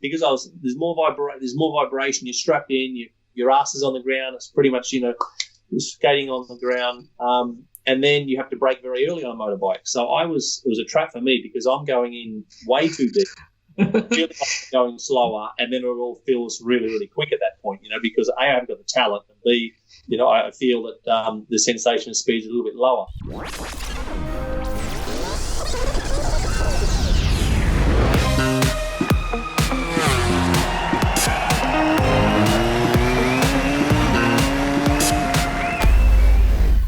there's more vibration. You're strapped in, your ass is on the ground. It's pretty much, you're skating on the ground. And then you have to brake very early on a motorbike. So it was a trap for me because I'm going in way too deep. Going slower, and then it all feels really, really quick at that point, because A, I haven't got the talent, and B, I feel that the sensation of speed is a little bit lower.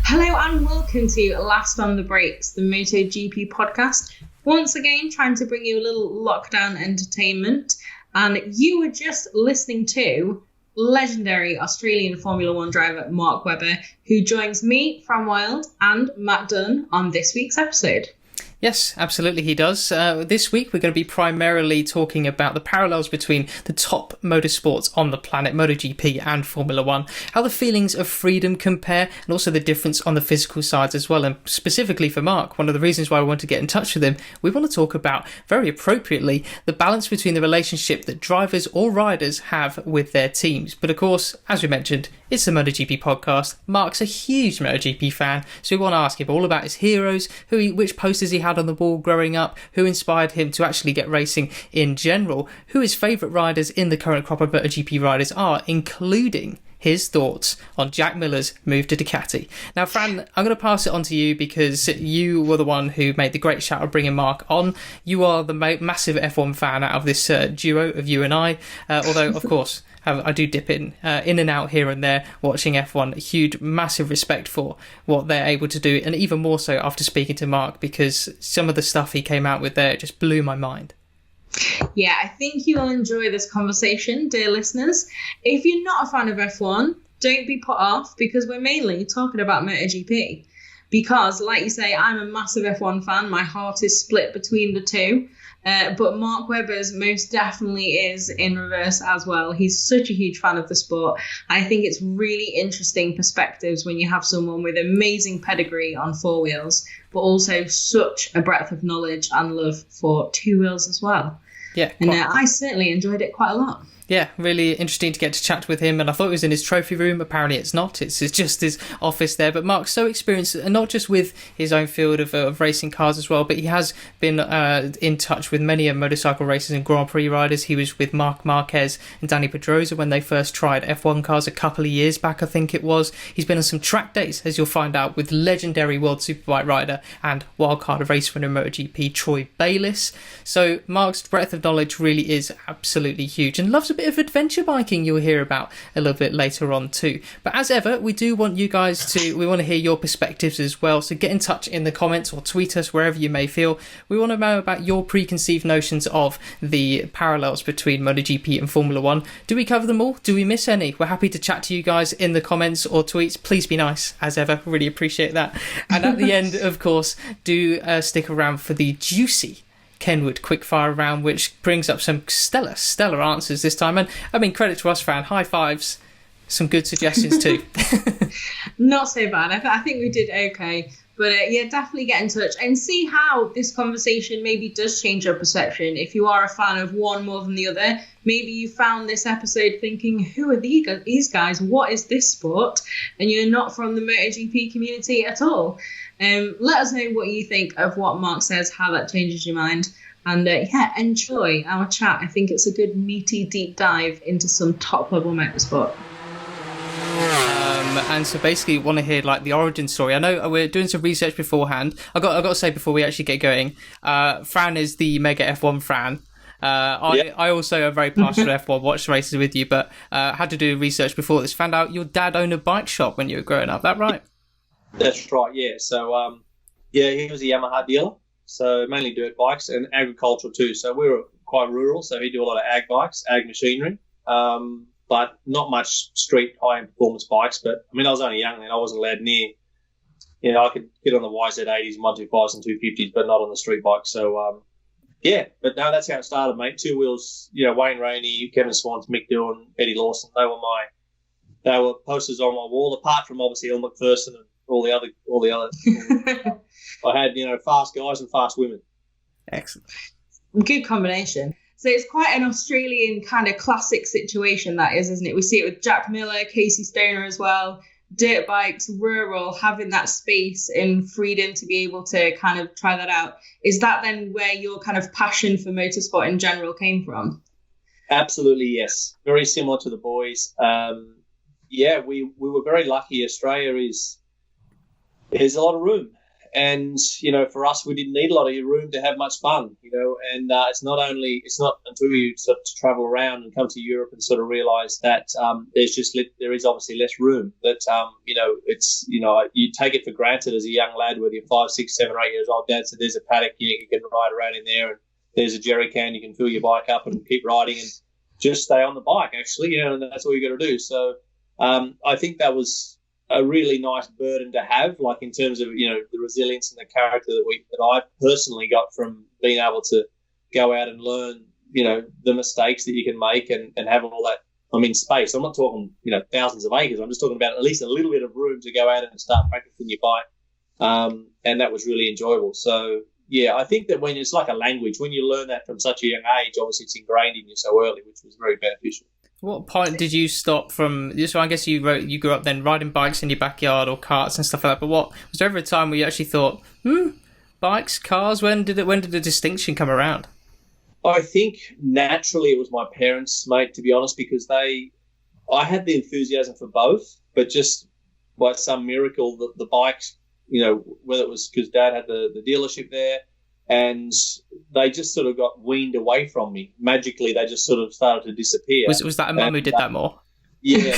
Hello and welcome to Last on the Brakes, the MotoGP podcast. Once again, trying to bring you a little lockdown entertainment. And you were just listening to legendary Australian Formula One driver Mark Webber, who joins me, Fran Wild, and Matt Dunn on this week's episode. Yes, absolutely he does. This week we're going to be primarily talking about the parallels between the top motorsports on the planet, MotoGP and Formula One, how the feelings of freedom compare, and also the difference on the physical sides as well. And specifically for Mark, one of the reasons why I want to get in touch with him, we want to talk about, very appropriately, the balance between the relationship that drivers or riders have with their teams. But of course, as we mentioned, it's a MotoGP podcast. Mark's a huge MotoGP fan, so we want to ask him all about his heroes, which posters he had on the wall growing up, who inspired him to actually get racing in general, who his favourite riders in the current crop of MotoGP riders are, including his thoughts on Jack Miller's move to Ducati. Now, Fran, I'm going to pass it on to you because you were the one who made the great shout of bringing Mark on. You are the massive F1 fan out of this duo of you and I, although, of course, I do dip in and out here and there watching F1. Huge, massive respect for what they're able to do, and even more so after speaking to Mark, because some of the stuff he came out with there just blew my mind. Yeah, I think you'll enjoy this conversation, dear listeners. If you're not a fan of F1, don't be put off, because we're mainly talking about MotoGP. Because, like you say, I'm a massive F1 fan. My heart is split between the two. But Mark Webber's most definitely is in reverse as well. He's such a huge fan of the sport. I think it's really interesting perspectives when you have someone with amazing pedigree on four wheels, but also such a breadth of knowledge and love for two wheels as well. Yeah, and I certainly enjoyed it quite a lot. Yeah, really interesting to get to chat with him, and I thought it was in his trophy room. Apparently it's not, it's just his office there. But Mark's so experienced, and not just with his own field of racing cars as well, but he has been in touch with many motorcycle racers and Grand Prix riders. He was with Marc Marquez and Dani Pedrosa when they first tried F1 cars a couple of years back, I think it was. He's been on some track days, as you'll find out, with legendary World Superbike rider and wildcard race winner in MotoGP, Troy Bayliss. So Mark's breadth of knowledge really is absolutely huge, and loves a bit of adventure biking you'll hear about a little bit later on too. But as ever, we do want you guys we want to hear your perspectives as well, so get in touch in the comments or tweet us wherever you may feel. We want to know about your preconceived notions of the parallels between MotoGP and Formula One. Do we cover them all? Do we miss any? We're happy to chat to you guys in the comments or tweets. Please be nice, as ever. Really appreciate that. And at the end, of course, do stick around for the juicy Kenwood quickfire round, which brings up some stellar answers this time. And I mean, credit to us, Fran. High fives. Some good suggestions too. Not so bad. I think we did okay. But yeah, definitely get in touch and see how this conversation maybe does change your perception. If you are a fan of one more than the other, maybe you found this episode thinking, who are these guys? What is this sport? And you're not from the MotoGP community at all. Let us know what you think of what Mark says, how that changes your mind. And yeah, enjoy our chat. I think it's a good meaty deep dive into some top level motorsport. And so basically want to hear like the origin story. I know we're doing some research beforehand. I got to say before we actually get going, Fran is the mega F1 fan. I also am very partial to F1, watched races with you, but had to do research before this. Found out your dad owned a bike shop when you were growing up. Is that right? That's right, yeah. So, he was a Yamaha dealer, so mainly dirt bikes and agricultural too. So we were quite rural, so he did a lot of ag bikes, ag machinery, but not much street high-end performance bikes. But, I mean, I was only young then. I wasn't allowed near. I could get on the YZ80s, 125s and 250s, but not on the street bike. So, but no, that's how it started, mate. Two wheels, Wayne Rainey, Kevin Swans, Mick Dillon, Eddie Lawson, they were posters on my wall, apart from obviously Ian McPherson and all the other. I had, fast guys and fast women. Excellent. Good combination. So it's quite an Australian kind of classic situation, that is, isn't it? We see it with Jack Miller, Casey Stoner as well. Dirt bikes, rural, having that space and freedom to be able to kind of try that out. Is that then where your kind of passion for motorsport in general came from? Absolutely, yes. Very similar to the boys. We were very lucky. Australia there's a lot of room. And, for us, we didn't need a lot of room to have much fun, and it's not until you sort of travel around and come to Europe and sort of realise that there is obviously less room, that, you take it for granted as a young lad, whether you're 5, 6, 7, or 8 years old. Dad said there's a paddock you can ride around in there, and there's a jerry can, you can fill your bike up and keep riding and just stay on the bike, actually, and that's all you got to do. So I think that was a really nice burden to have, like in terms of the resilience and the character that I personally got from being able to go out and learn the mistakes that you can make and have all that space. I'm not talking thousands of acres. I'm just talking about at least a little bit of room to go out and start practicing your bike, and that was really enjoyable. So yeah, I think that when it's like a language, when you learn that from such a young age, obviously it's ingrained in you so early, which was very beneficial. What point did you stop from? So I guess you grew up then riding bikes in your backyard or karts and stuff like that. But was there ever a time where you actually thought, bikes, cars? When did the distinction come around? I think naturally it was my parents, mate. To be honest, because I had the enthusiasm for both, but just by some miracle, the bikes, whether it was because Dad had the dealership there, and they just sort of got weaned away from me. Magically, they just sort of started to disappear. Was that a mum who did that more? Yeah,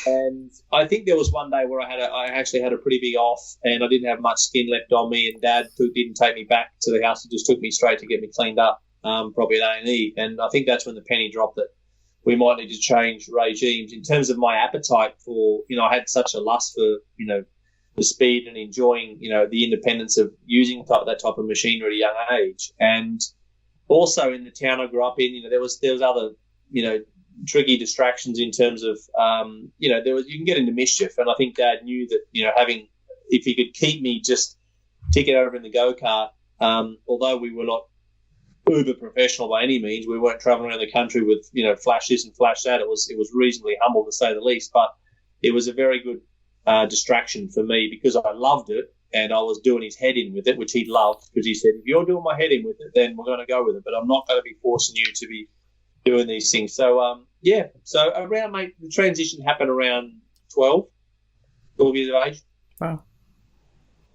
and I think there was one day where I actually had a pretty big off, and I didn't have much skin left on me, and Dad didn't take me back to the house. He just took me straight to get me cleaned up, probably at A&E. And I think that's when the penny dropped that we might need to change regimes. In terms of my appetite for, I had such a lust for, the speed and enjoying, the independence of using that type of machinery at a young age. And also in the town I grew up in, there was other, tricky distractions in terms of, you can get into mischief. And I think Dad knew that, if he could keep me just ticking over in the go-kart, although we were not uber professional by any means, we weren't traveling around the country with, flash this and flash that. It was reasonably humble, to say the least, but it was a very good distraction for me because I loved it and I was doing his head in with it, which he loved, because he said, if you're doing my head in with it, then we're going to go with it, but I'm not going to be forcing you to be doing these things. So, so around, mate, the transition happened around 12 years of age. Wow.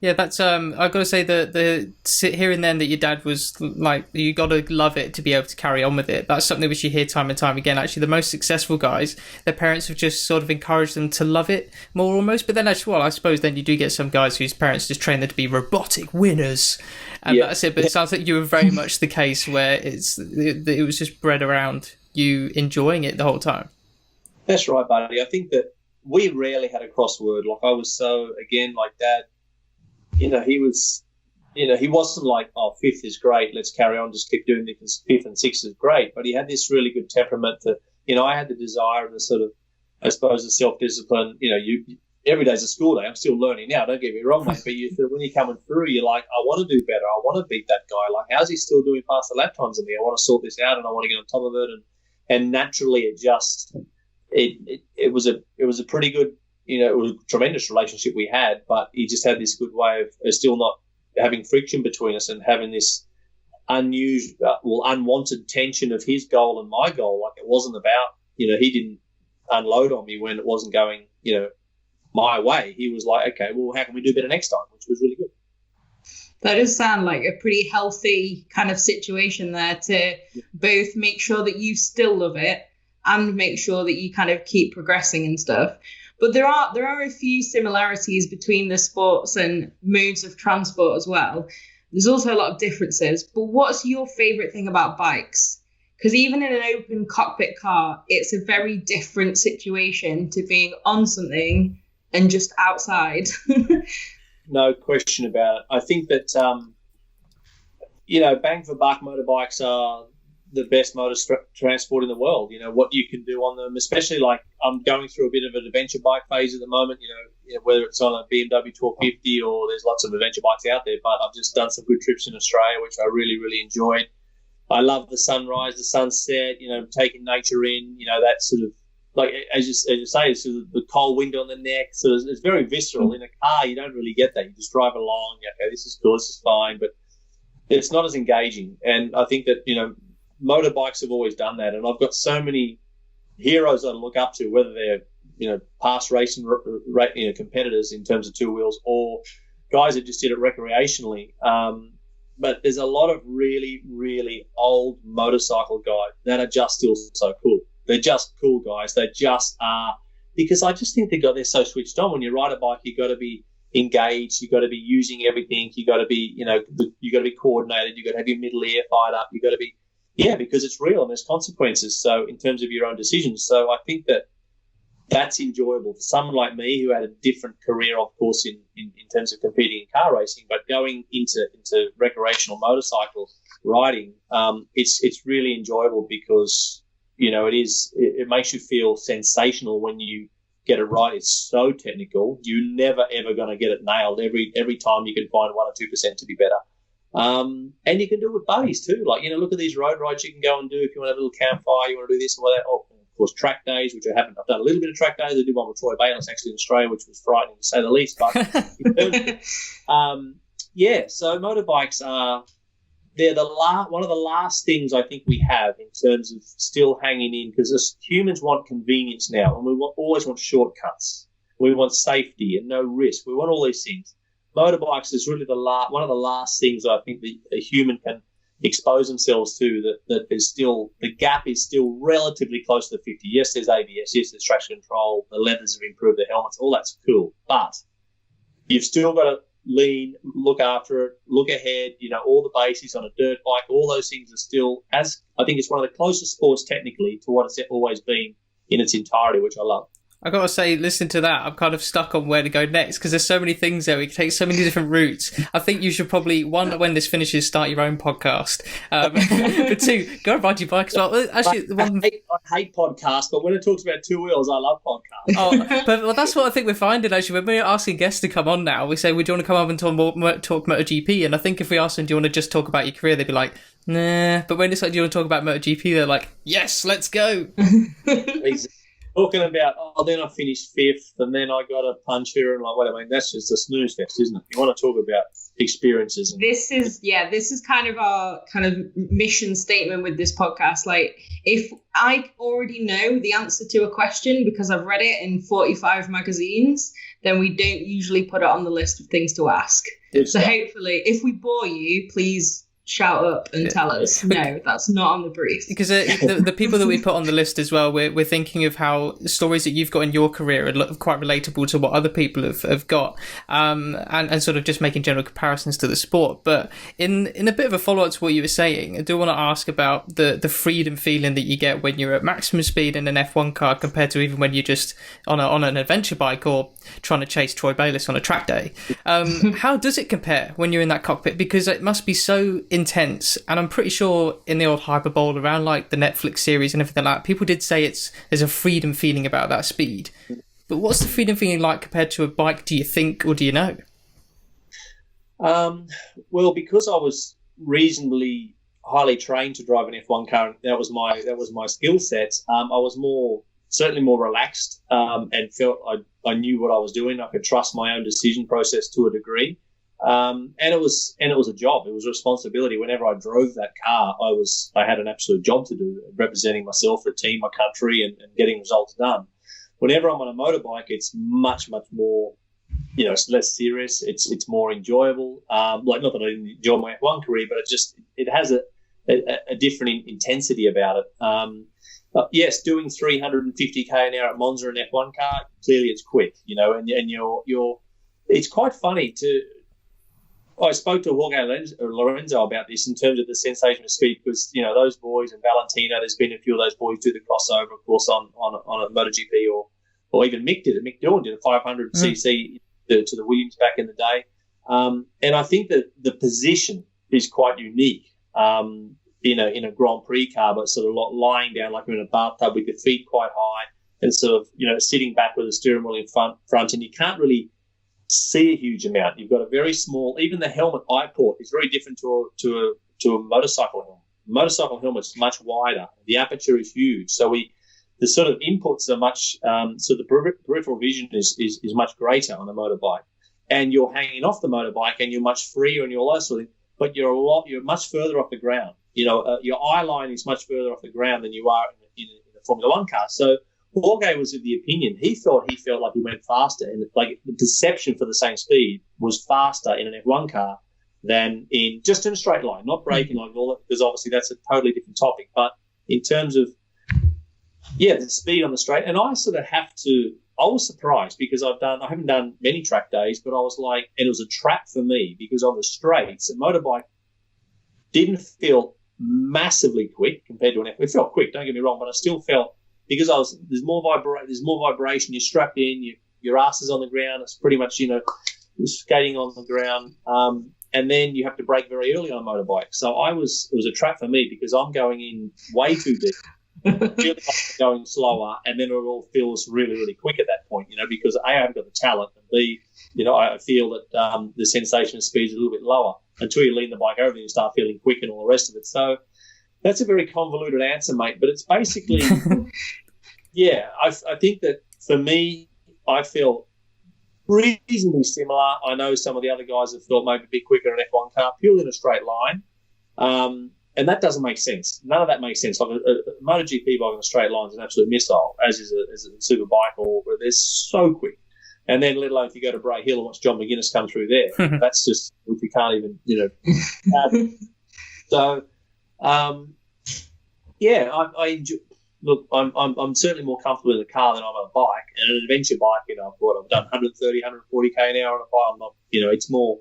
Yeah, that's I've got to say the hearing then that your dad was like, you got to love it to be able to carry on with it. That's something which you hear time and time again. Actually, the most successful guys, their parents have just sort of encouraged them to love it more almost. But then actually, I suppose then you do get some guys whose parents just train them to be robotic winners, and that's it. But it sounds like you were very much the case where it was just bred around you enjoying it the whole time. That's right, buddy. I think that we rarely had a crossword. Like I was so, again, like Dad. He was, he wasn't like, oh, fifth is great, let's carry on, just keep doing this, fifth and sixth is great. But he had this really good temperament that, I had the desire and the sort of, I suppose, the self-discipline. Every day's a school day. I'm still learning now, don't get me wrong, mate. But when you're coming through, you're like, I want to do better. I want to beat that guy. Like, how's he still doing faster lap times than me? I want to sort this out and I want to get on top of it. And naturally, it was a pretty good, it was a tremendous relationship we had, but he just had this good way of still not having friction between us and having this unwanted tension of his goal and my goal. Like, it wasn't about, he didn't unload on me when it wasn't going, my way. He was like, okay, well, how can we do better next time? Which was really good. That does sound like a pretty healthy kind of situation there to both make sure that you still love it and make sure that you kind of keep progressing and stuff. But there are a few similarities between the sports and modes of transport as well. There's also a lot of differences. But what's your favourite thing about bikes? Because even in an open cockpit car, it's a very different situation to being on something and just outside. No question about it. I think that, bang for buck motorbikes are the best motor transport in the world. What you can do on them, especially like I'm going through a bit of an adventure bike phase at the moment, whether it's on a BMW 1250 or there's lots of adventure bikes out there, but I've just done some good trips in Australia, which I really, really enjoyed. I love the sunrise, the sunset, taking nature in, that sort of, like, as you say, it's sort of the cold wind on the neck. So it's very visceral. In a car, you don't really get that. You just drive along, okay, this is cool, this is fine, but it's not as engaging. And I think that, motorbikes have always done that. And I've got so many heroes that I look up to, whether they're, past racing competitors in terms of two wheels or guys that just did it recreationally. But there's a lot of really, really old motorcycle guys that are just still so cool. They're just cool guys. They just are, because I just think they're so switched on. When you ride a bike, you've got to be engaged. You've got to be using everything. You've got to be, you've got to be coordinated. You've got to have your middle ear fired up. You've got to be, because it's real and there's consequences. So in terms of your own decisions. So I think that's enjoyable for someone like me who had a different career, of course, in terms of competing in car racing, but going into recreational motorcycle riding, it's really enjoyable because, it makes you feel sensational when you get it right. It's so technical. You're never, ever going to get it nailed. Every time you can find 1 or 2% to be better. And you can do it with buddies too. Like, look at these road rides you can go and do if you want to have a little campfire, you want to do this or that. Of course, track days, which I haven't. I've done a little bit of track days. I did one with Troy Bayliss actually in Australia, which was frightening to say the least. But so motorbikes are one of the last things I think we have in terms of still hanging in, because humans want convenience now, and we always want shortcuts. We want safety and no risk. We want all these things. Motorbikes is really one of the last things I think a human can expose themselves to, that there's still, the gap is still relatively close to 50. Yes, there's ABS, yes, there's traction control, the leathers have improved, the helmets, all that's cool. But you've still got to lean, look after it, look ahead, all the basics on a dirt bike, all those things are still, as I think it's one of the closest sports technically to what it's always been in its entirety, which I love. I gotta say, listen to that. I'm kind of stuck on where to go next because there's so many things there. We can take so many different routes. I think you should probably, one, when this finishes, start your own podcast. But two, go ride your bike as well. Actually, I hate podcasts, but when it talks about two wheels, I love podcasts. But that's what I think we're finding actually. When we're asking guests to come on now, we say, "Would you want to come up and talk MotoGP?" And I think if we ask them, "Do you want to just talk about your career?" They'd be like, "Nah." But when it's like, "Do you want to talk about MotoGP?" They're like, "Yes, let's go." Talking about, then I finished 5th, and then I got a punch here, and that's just a snooze fest, isn't it? You want to talk about experiences. This is kind of our mission statement with this podcast. Like, if I already know the answer to a question because I've read it in 45 magazines, then we don't usually put it on the list of things to ask. So hopefully, if we bore you, please shout up and tell us. No, that's not on the brief. Because the people that we put on the list as well, we're thinking of how stories that you've got in your career are quite relatable to what other people have got, and sort of just making general comparisons to the sport. But in a bit of a follow-up to what you were saying, I do want to ask about the freedom feeling that you get when you're at maximum speed in an F1 car compared to even when you're just on an adventure bike or trying to chase Troy Bayliss on a track day. How does it compare when you're in that cockpit? Because it must be so intense, and I'm pretty sure in the old hyperbole around like the Netflix series and everything like that, people did say there's a freedom feeling about that speed. But what's the freedom feeling like compared to a bike, do you think, or do you know? Well, because I was reasonably highly trained to drive an F1 car, that was my skill set. I was certainly more relaxed, and felt I knew what I was doing. I could trust my own decision process to a degree. And it was a job. It was a responsibility. Whenever I drove that car, I had an absolute job to do, representing myself, the team, my country, and getting results done. Whenever I'm on a motorbike, it's much, much more, it's less serious. It's more enjoyable. Not that I didn't enjoy my F1 career, but it has a different intensity about it. Yes, doing 350k an hour at Monza in an F1 car, clearly it's quick, and you're. It's quite funny I spoke to Jorge Lorenzo about this in terms of the sensation of speed, because those boys and Valentino, there's been a few of those boys do the crossover, of course, on a MotoGP, or even Mick did it. Mick Doohan did a 500cc to the Williams back in the day, and I think that the position is quite unique in a Grand Prix car, but sort of lying down like you're in a bathtub with your feet quite high and sort of sitting back with the steering wheel in front, and you can't really see a huge amount. You've got a very small, even the helmet eye port is very different to a motorcycle helmet. motorcycle helmet's much wider. The aperture is huge, so the sort of inputs are much. So the peripheral vision is much greater on a motorbike, and you're hanging off the motorbike, and you're much freer and you're all that sort of thing. But you're much further off the ground. Your eye line is much further off the ground than you are in a Formula One car. So Jorge was of the opinion he felt like he went faster, and like the perception for the same speed was faster in an F1 car than in a straight line, not braking like all that, because obviously that's a totally different topic. But in terms of the speed on the straight, and I sort of I was surprised because I haven't done many track days, but I was like, and it was a trap for me because on the straights, a motorbike didn't feel massively quick compared to an F1. It felt quick, don't get me wrong, but I still felt because there's more vibration. You're strapped in, your ass is on the ground. It's pretty much you're skating on the ground, and then you have to brake very early on a motorbike. So it was a trap for me because I'm going in way too deep. Feel like I'm going slower, and then it all feels really, really quick at that point, because A, I haven't got the talent, and B, I feel that the sensation of speed is a little bit lower until you lean the bike over and you start feeling quick and all the rest of it. So that's a very convoluted answer, mate, but it's basically, I think that for me, I feel reasonably similar. I know some of the other guys have felt maybe a bit quicker in an F1 car, purely in a straight line. And that doesn't make sense. None of that makes sense. Like a MotoGP bike on a straight line is an absolute missile, as is a super bike, or they're so quick. And then, let alone if you go to Bray Hill and watch John McGuinness come through there, that's just if you can't even, So, I enjoy. Look, I'm certainly more comfortable in a car than I'm on a bike. And an adventure bike, I've done 130, 140 k an hour on a bike. I'm not, it's more.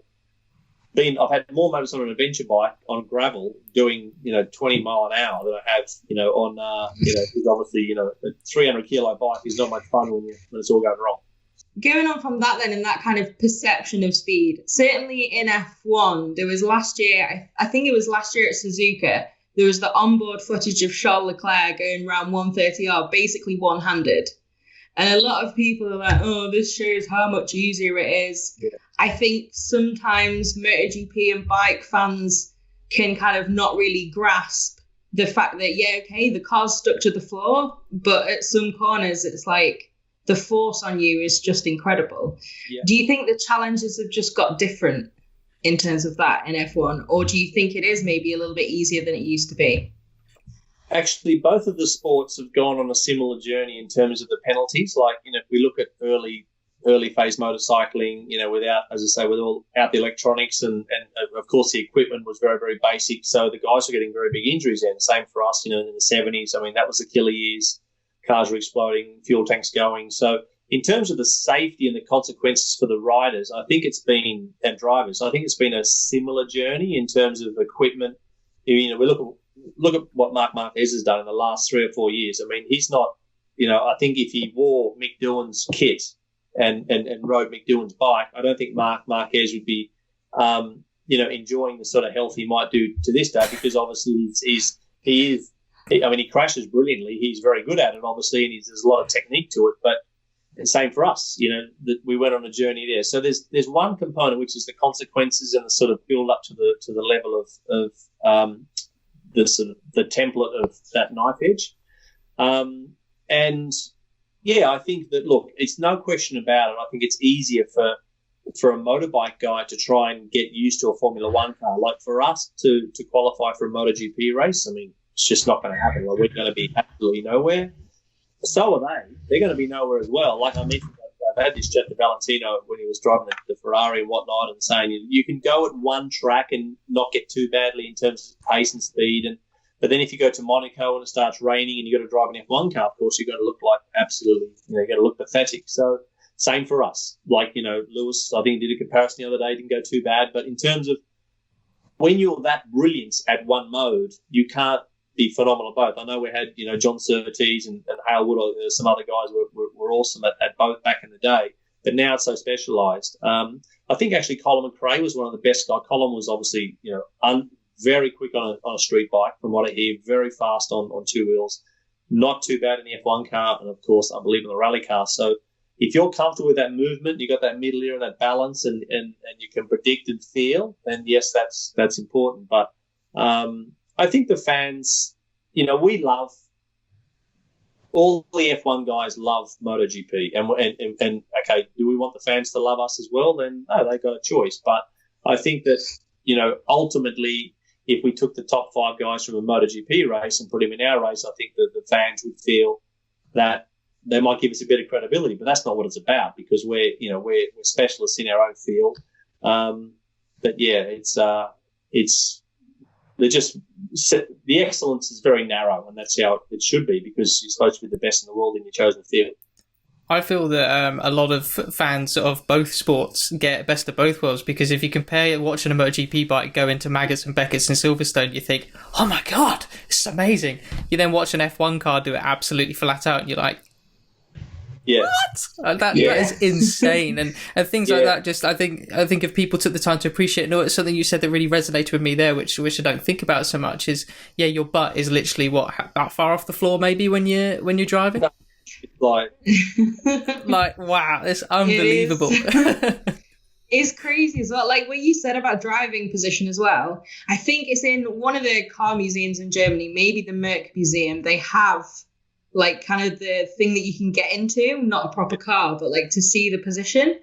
I've had more moments on an adventure bike on gravel doing 20 mile an hour than I have on because obviously a 300 kilo bike is not much fun when it's all going wrong. Going on from that then, and that kind of perception of speed, certainly in F1 there was last year, I think it was last year at Suzuka, there was the onboard footage of Charles Leclerc going around 130R basically one-handed. And a lot of people are like, oh, this shows how much easier it is. Yeah. I think sometimes MotoGP and bike fans can kind of not really grasp the fact that, the car's stuck to the floor, but at some corners it's like the force on you is just incredible. Yeah. Do you think the challenges have just got different in terms of that in F1, or do you think it is maybe a little bit easier than it used to be? Actually, both of the sports have gone on a similar journey in terms of the penalties. Like, if we look at early phase motorcycling, without the electronics and of course the equipment was very, very basic. So the guys were getting very big injuries there. The same for us, in the 70s. I mean, that was the killer years. Cars were exploding, fuel tanks going. So in terms of the safety and the consequences for the riders, and drivers, I think it's been a similar journey in terms of equipment. We look at what Marc Marquez has done in the last 3 or 4 years. I mean, he's not, I think if he wore Mick Doohan's kit and rode Mick Doohan's bike, I don't think Marc Marquez would be, enjoying the sort of health he might do to this day, because obviously he crashes brilliantly. He's very good at it, obviously, and there's a lot of technique to it. But the same for us, that we went on a journey there. So there's one component, which is the consequences and the sort of build up to the level of the sort of the template of that knife edge. I think that, look, it's no question about it. I think it's easier for a motorbike guy to try and get used to a Formula One car. Like for us to qualify for a MotoGP race, I mean, it's just not going to happen. Like, we're going to be absolutely nowhere. So are they. They're going to be nowhere as well. Like I mentioned, I've had this chat to Valentino when he was driving the Ferrari and whatnot, and saying you can go at one track and not get too badly in terms of pace and speed, but then if you go to Monaco and it starts raining and you've got to drive an F1 car, of course, you're going to look like absolutely, you're going to look pathetic. So same for us. Like, Lewis, I think, did a comparison the other day, didn't go too bad. But in terms of when you're that brilliant at one mode, you can't be phenomenal at both. I know we had, John Surtees and Hale Wood, some other guys were awesome at both back in the day, but now it's so specialised. I think actually Colin McRae was one of the best guys. Colin was obviously, very quick on a street bike, from what I hear, very fast on two wheels, not too bad in the F1 car, and of course, I believe in the rally car. So if you're comfortable with that movement, you got that middle ear and that balance, and you can predict and feel, then yes, that's important. But I think the fans, we love all the F1 guys love MotoGP, and okay, do we want the fans to love us as well? Then no, they got a choice. But I think that ultimately, if we took the top 5 guys from a MotoGP race and put them in our race, I think that the fans would feel that they might give us a bit of credibility. But that's not what it's about, because we're specialists in our own field. But yeah, the excellence is very narrow, and that's how it should be, because you're supposed to be the best in the world in your chosen field. I feel that a lot of fans of both sports get best of both worlds, because if you compare watching a MotoGP bike go into Maggotts and Becketts in Silverstone, you think, oh my God, this is amazing. You then watch an F1 car do it absolutely flat out, and you're like, yeah, what? That is insane. And things like that. Just I think if people took the time to appreciate it, it's something you said that really resonated with me there, which I don't think about so much, is your butt is literally that far off the floor maybe when you're driving. Like wow, it's unbelievable. It's crazy as well. Like what you said about driving position as well. I think it's in one of the car museums in Germany, maybe the Merck Museum. They have like kind of the thing that you can get into, not a proper car, but like to see the position.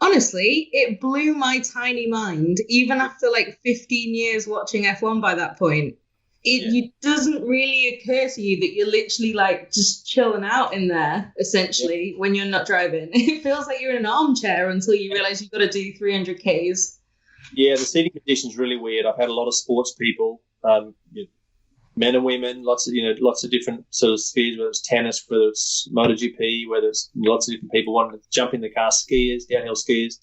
Honestly, it blew my tiny mind, even after like 15 years watching F1 by that point. It doesn't really occur to you that you're literally like just chilling out in there, essentially, when you're not driving. It feels like you're in an armchair until you realise you've got to do 300 Ks. Yeah, the seating condition's really weird. I've had a lot of sports people, men and women, lots of different sort of spheres, whether it's tennis, whether it's MotoGP, whether it's lots of different people wanting to jump in the car, skiers, downhill skiers.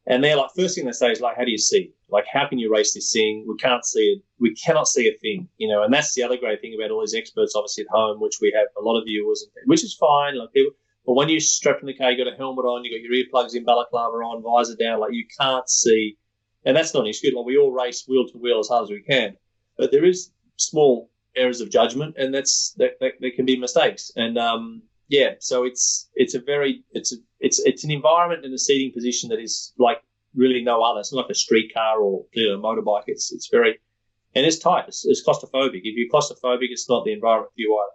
And they're like, first thing they say is like, how do you see? Like, how can you race this thing? We can't see it. We cannot see a thing, and that's the other great thing about all these experts, obviously at home, which we have a lot of viewers, which is fine. Like people, but when you strap in the car, you got a helmet on, you got your earplugs in, balaclava on, visor down, like you can't see. And that's not an excuse. Like we all race wheel to wheel as hard as we can, but there is small errors of judgment, and there can be mistakes. And so it's an environment and a seating position that is like really no other. It's not like a street car or a motorbike. It's very, and it's tight. It's claustrophobic. If you're claustrophobic, it's not the environment for you either.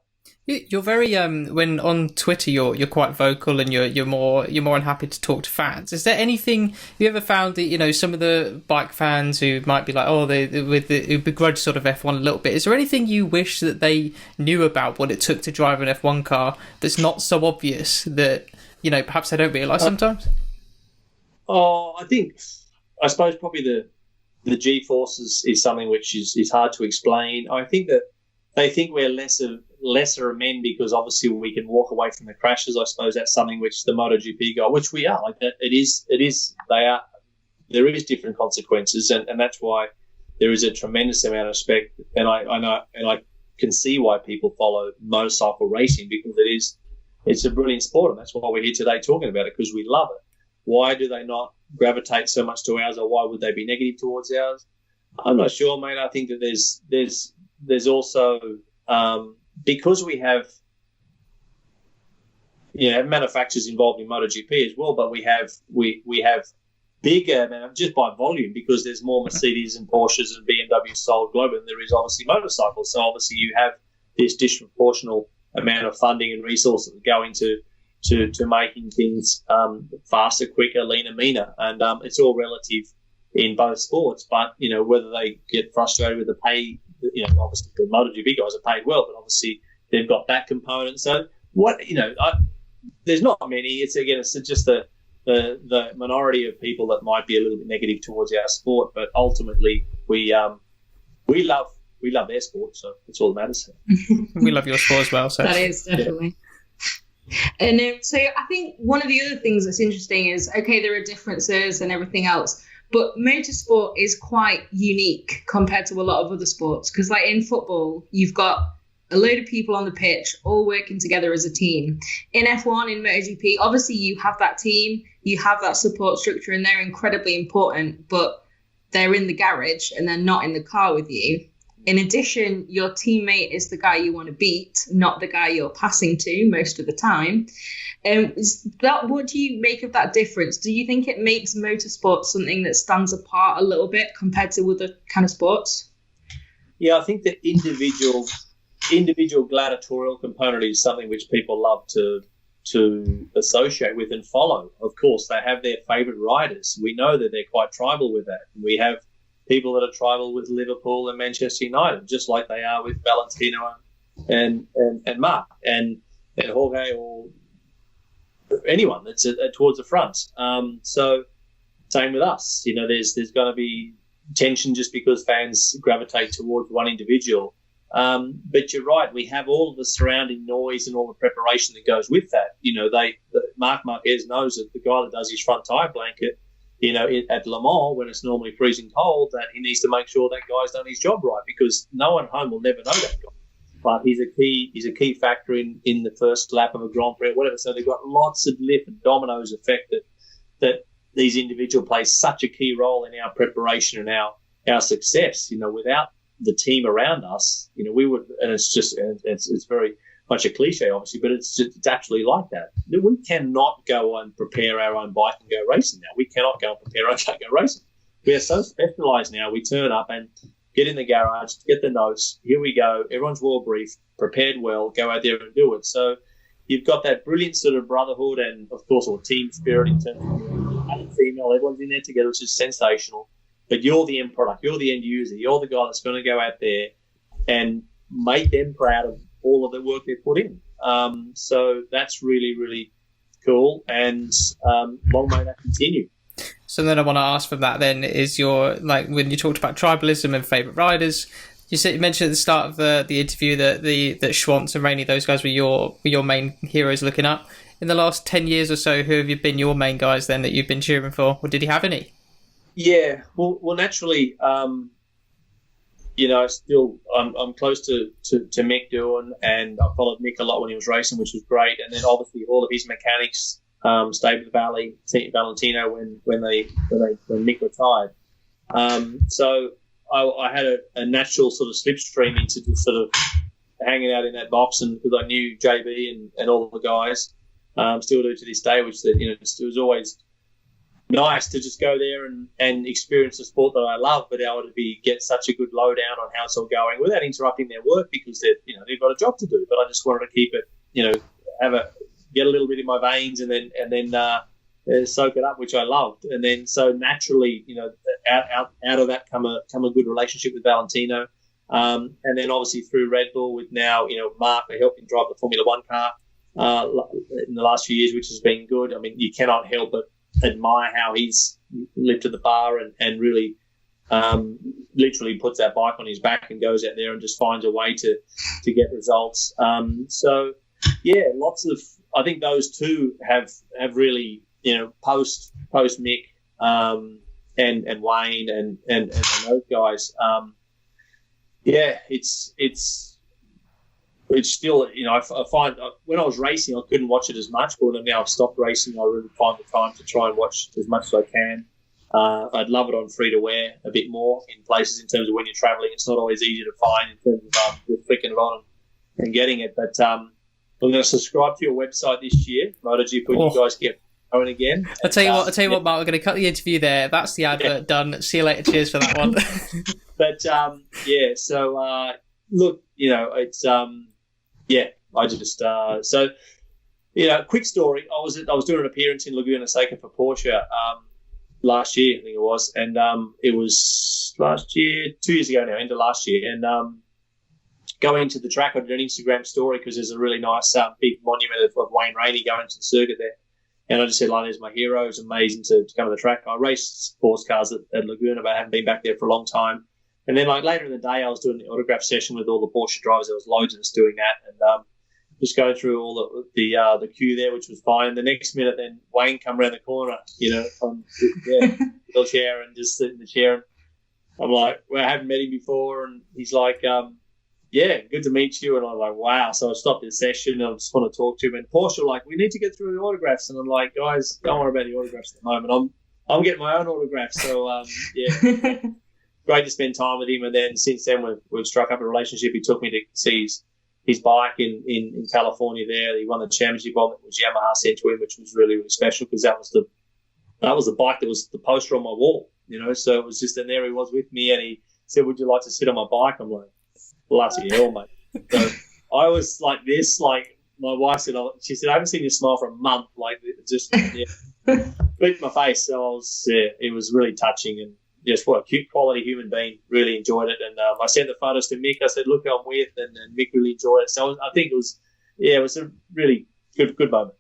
You're very when on Twitter you're quite vocal, and you're more unhappy to talk to fans. Is there anything you ever found that some of the bike fans who might be like, who begrudge sort of F1 a little bit? Is there anything you wish that they knew about what it took to drive an F1 car that's not so obvious that perhaps they don't realise sometimes? I suppose probably the G-force is something which is hard to explain. I think that they think we're lesser men because obviously we can walk away from the crashes. I suppose that's something which the MotoGP guy, which we are, like that. It is. There is different consequences, and that's why there is a tremendous amount of respect. And I know, and I can see why people follow motorcycle racing, because it's a brilliant sport, and that's why we're here today talking about it, because we love it. Why do they not gravitate so much to ours, or why would they be negative towards ours? I'm not sure, mate. I think that there's also because we have manufacturers involved in MotoGP as well, but we have bigger just by volume, because there's more Mercedes and Porsches and BMWs sold globally than there is obviously motorcycles. So obviously you have this disproportional amount of funding and resources that go into making things faster, quicker, leaner, meaner, and it's all relative in both sports. But whether they get frustrated with the pay, obviously the MotoGP guys are paid well, but obviously they've got that component. So there's not many. It's just the minority of people that might be a little bit negative towards our sport, but ultimately we love their sport, so it's all that matters. We love your sport as well. So that is definitely. Yeah. And so I think one of the other things that's interesting is, okay, there are differences and everything else, but motorsport is quite unique compared to a lot of other sports, because like in football, you've got a load of people on the pitch all working together as a team. In F1, in MotoGP, obviously you have that team, you have that support structure, and they're incredibly important, but they're in the garage and they're not in the car with you. In addition, your teammate is the guy you want to beat, not the guy you're passing to most of the time. What do you make of that difference? Do you think it makes motorsport something that stands apart a little bit compared to other kind of sports? Yeah, I think the individual gladiatorial component is something which people love to associate with and follow. Of course, they have their favourite riders. We know that they're quite tribal with that. We have people that are tribal with Liverpool and Manchester United, just like they are with Valentino and Mark and Jorge or anyone that's towards the front. So same with us. You know, there's going to be tension just because fans gravitate towards one individual. But you're right. We have all of the surrounding noise and all the preparation that goes with that. You know, Marc Marquez knows that the guy that does his front tyre blanket, you know, at Le Mans when it's normally freezing cold, that he needs to make sure that guy's done his job right, because no one at home will never know that guy. But he's a key factor in the first lap of a Grand Prix or whatever. So they've got lots of different dominoes effect that these individuals play such a key role in our preparation and our success. You know, without the team around us, you know, we would, and it's very much a cliche, obviously, but it's actually like that. We cannot go and prepare our own bike and go racing now. We cannot go and prepare our own bike and go racing. We are so specialised now. We turn up and get in the garage, get the notes. Here we go. Everyone's well briefed, prepared well. Go out there and do it. So you've got that brilliant sort of brotherhood and, of course, or team spirit in terms of male and female. Everyone's in there together, which is sensational. But you're the end product. You're the end user. You're the guy that's going to go out there and make them proud of all of the work they've put in. So that's really, really cool. And long may that continue. So then I want to ask from that then is your, like, when you talked about tribalism and favourite riders, you mentioned at the start of the interview that that Schwantz and Rainey, those guys were your main heroes looking up. In the last 10 years or so, who have you been your main guys then that you've been cheering for? Or did you have any? Yeah, well, naturally, you know, still I'm close to Mick Doohan, and I followed Mick a lot when he was racing, which was great. And then obviously all of his mechanics stayed with Valentino when Mick retired. So I had a natural sort of slipstream into just sort of hanging out in that box, and because I knew JB and all the guys, still do to this day, which that, you know, it was always nice to just go there and experience the sport that I love, but able to get such a good lowdown on how it's all going without interrupting their work, because they've got a job to do. But I just wanted to keep it, you know, get a little bit in my veins and then soak it up, which I loved. And then so naturally, you know, out of that come a good relationship with Valentino, and then obviously through Red Bull with now, you know, Mark, I helped him drive the Formula One car in the last few years, which has been good. I mean, you cannot help but admire how he's lifted the bar and really literally puts that bike on his back and goes out there and just finds a way to get results. So yeah, I think those two have really, you know, post Mick and Wayne and those guys. Yeah, it's still, you know, I find when I was racing, I couldn't watch it as much, but now I've stopped racing, I really find the time to try and watch as much as I can. I'd love it on free-to-wear a bit more in places in terms of when you're travelling. It's not always easy to find in terms of just clicking it on and getting it. But I'm going to subscribe to your website this year, MotoGP, when you guys get going again. I'll tell you what, Mark, we're going to cut the interview there. That's the advert done. See you later. Cheers for that one. But, yeah, so, look, you know, it's... yeah, I just so, you know, quick story. I was doing an appearance in Laguna Seca for Porsche last year, I think it was, and it was last year, 2 years ago now, end of last year, and going to the track, I did an Instagram story because there's a really nice big monument of Wayne Rainey going to the circuit there, and I just said, like, there's my hero. It's amazing to come to the track. I raced sports cars at Laguna, but I haven't been back there for a long time. And then, like, later in the day, I was doing the autograph session with all the Porsche drivers. There was loads of us doing that, and just going through all the queue there, which was fine. The next minute, then Wayne come around the corner, you know, from the chair and just sit in the chair. And I'm like, well, I haven't met him before, and he's like, yeah, good to meet you. And I'm like, wow. So I stopped the session, and I just want to talk to him. And Porsche were like, we need to get through the autographs, and I'm like, guys, don't worry about the autographs at the moment. I'm getting my own autographs. So yeah. Great to spend time with him, and then since then we've struck up a relationship. He took me to see his bike in California. There, he won the championship on it, which Yamaha sent to him, which was really, really special because that was the bike that was the poster on my wall. You know, so it was just, and there he was with me, and he said, "Would you like to sit on my bike?" I'm like, bloody hell, mate. So I was like this, like my wife said, she said, "I haven't seen you smile for a month." Like just beat in my face. So it was really touching, and just what a cute quality human being. Really enjoyed it, and I sent the photos to Mick. I said, "Look who I'm with," and Mick really enjoyed it. So I think it was a really good moment.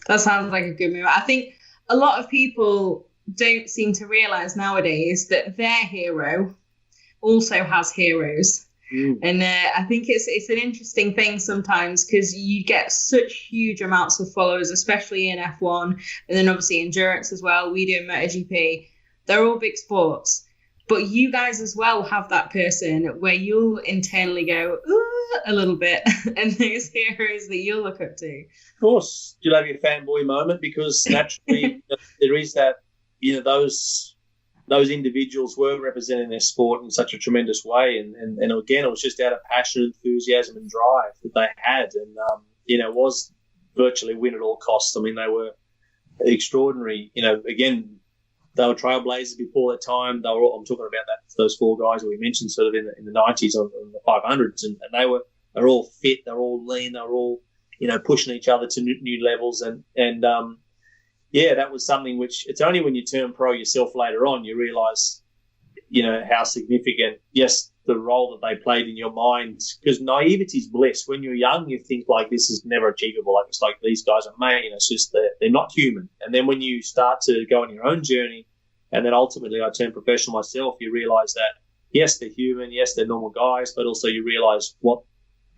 That sounds like a good move. I think a lot of people don't seem to realise nowadays that their hero also has heroes. And I think it's an interesting thing sometimes because you get such huge amounts of followers, especially in F1 and then obviously endurance as well. We do in MotoGP. They're all big sports. But you guys as well have that person where you'll internally go, ooh, a little bit, and those heroes that you'll look up to. Of course, you'll have your fanboy moment because naturally there is that, those individuals were representing their sport in such a tremendous way. And again, it was just out of passion, enthusiasm and drive that they had. And, it was virtually win at all costs. I mean, they were extraordinary. Again, they were trailblazers before their time. I'm talking about those four guys that we mentioned sort of in the 90s on the 500s. And they're all fit. They're all lean. They're all, pushing each other to new levels. And that was something which it's only when you turn pro yourself later on you realise, how significant, yes, the role that they played in your mind. Because naivety is bliss. When you're young, you think like this is never achievable. Like it's like these guys are made. It's just they're not human. And then when you start to go on your own journey, and then ultimately I turned professional myself, you realise that yes, they're human. Yes, they're normal guys, but also you realise what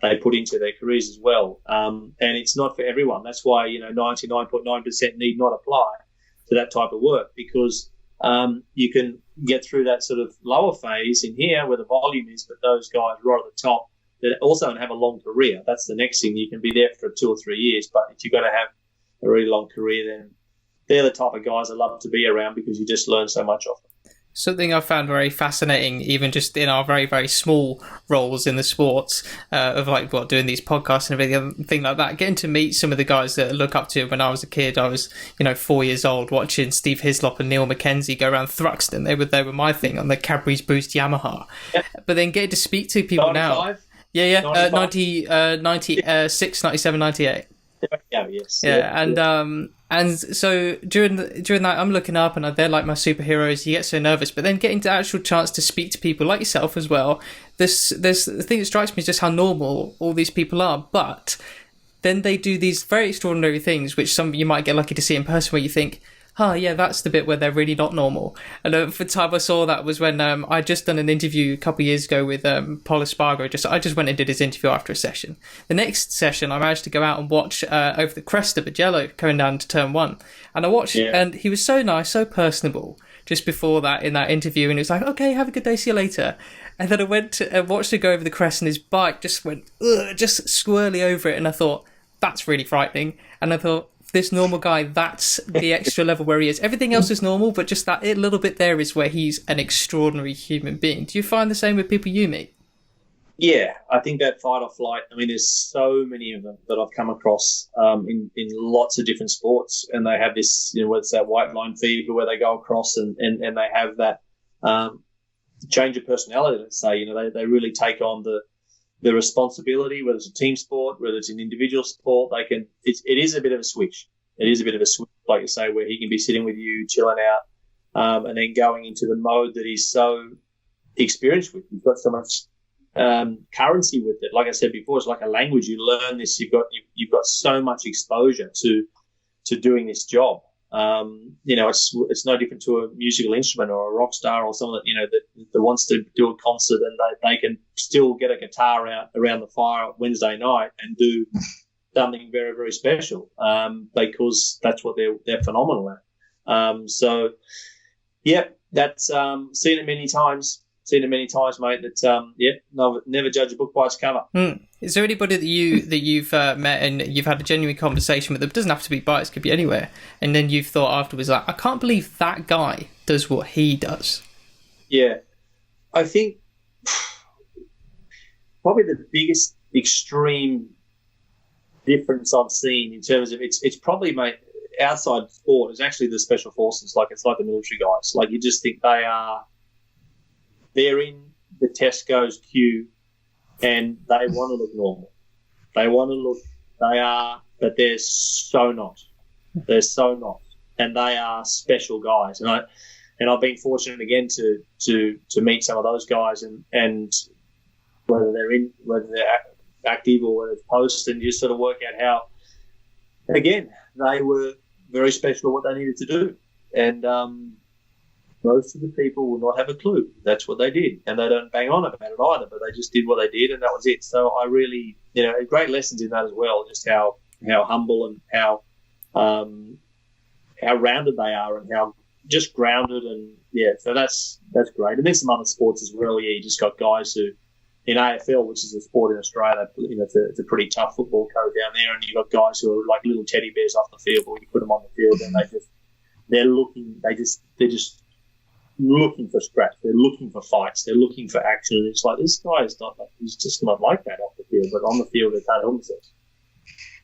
they put into their careers as well. And it's not for everyone. That's why, 99.9% need not apply to that type of work because you can get through that sort of lower phase in here where the volume is, but those guys right at the top that also don't have a long career. That's the next thing. You can be there for 2 or 3 years, but if you're going to have a really long career, then they're the type of guys I love to be around because you just learn so much off them. Something I found very fascinating, even just in our very, very small roles in the sports, of doing these podcasts and everything like that, getting to meet some of the guys that I look up to. When I was a kid, I was, 4 years old, watching Steve Hislop and Neil Mackenzie go around Thruxton. They were my thing on the Cadbury's Boost Yamaha. Yep. But then getting to speak to people 95? Now. 96, 97, 98. Yeah, yes. Yeah, and so during that, I'm looking up, and they're like my superheroes. You get so nervous, but then getting the actual chance to speak to people like yourself as well. There's the thing that strikes me is just how normal all these people are, but then they do these very extraordinary things, which some you might get lucky to see in person, where you think, oh yeah, that's the bit where they're really not normal. And the time I saw that was when I'd just done an interview a couple of years ago with Paul Espargaro. I just went and did his interview after a session. The next session, I managed to go out and watch over the crest of Mugello going down to turn 1. And I watched, and he was so nice, so personable just before that in that interview. And he was like, okay, have a good day, see you later. And then I went and watched him go over the crest, and his bike just went, just swirly over it. And I thought, that's really frightening. And I thought, this normal guy, that's the extra level where he is. Everything else is normal, but just that little bit there is where he's an extraordinary human being. Do you find the same with people you meet? Yeah, I think that fight or flight, there's so many of them that I've come across in lots of different sports, and they have this, whether it's that white line fever where they go across and they have that change of personality, let's say, they really take on the responsibility, whether it's a team sport, whether it's an individual sport, it is a bit of a switch. It is a bit of a switch, like you say, where he can be sitting with you, chilling out, and then going into the mode that he's so experienced with. You've got so much currency with it. Like I said before, it's like a language. You learn this. You've got so much exposure to doing this job. It's no different to a musical instrument or a rock star or someone that wants to do a concert and they can still get a guitar out around the fire Wednesday night and do something very, very special because that's what they're phenomenal at. That's seen it many times. Mate. That never judge a book by its cover. Is there anybody that you've met and you've had a genuine conversation with them? It doesn't have to be biased; could be anywhere. And then you've thought afterwards, like, I can't believe that guy does what he does. Yeah, I think probably the biggest extreme difference I've seen in terms of it's probably, mate, outside sport is actually the special forces. Like it's like the military guys. Like you just think they are they're in the Tesco's queue and they want to look normal. They want to look, they are, but they're so not. They're so not. And they are special guys. And I've been fortunate again to meet some of those guys and whether they're active or whether it's post, and just sort of work out how, again, they were very special at what they needed to do. And most of the people will not have a clue. That's what they did. And they don't bang on about it either, but they just did what they did, and that was it. So I really, great lessons in that as well, just how humble and how rounded they are and how just grounded. And, so that's great. And there's some other sports as well. Yeah, you just got guys who, in AFL, which is a sport in Australia, it's a pretty tough football code down there, and you've got guys who are like little teddy bears off the field, but when you put them on the field, and they're just looking for scraps, they're looking for fights, they're looking for action, and it's like, this guy is not, he's just not like that off the field, but on the field they can't help themselves.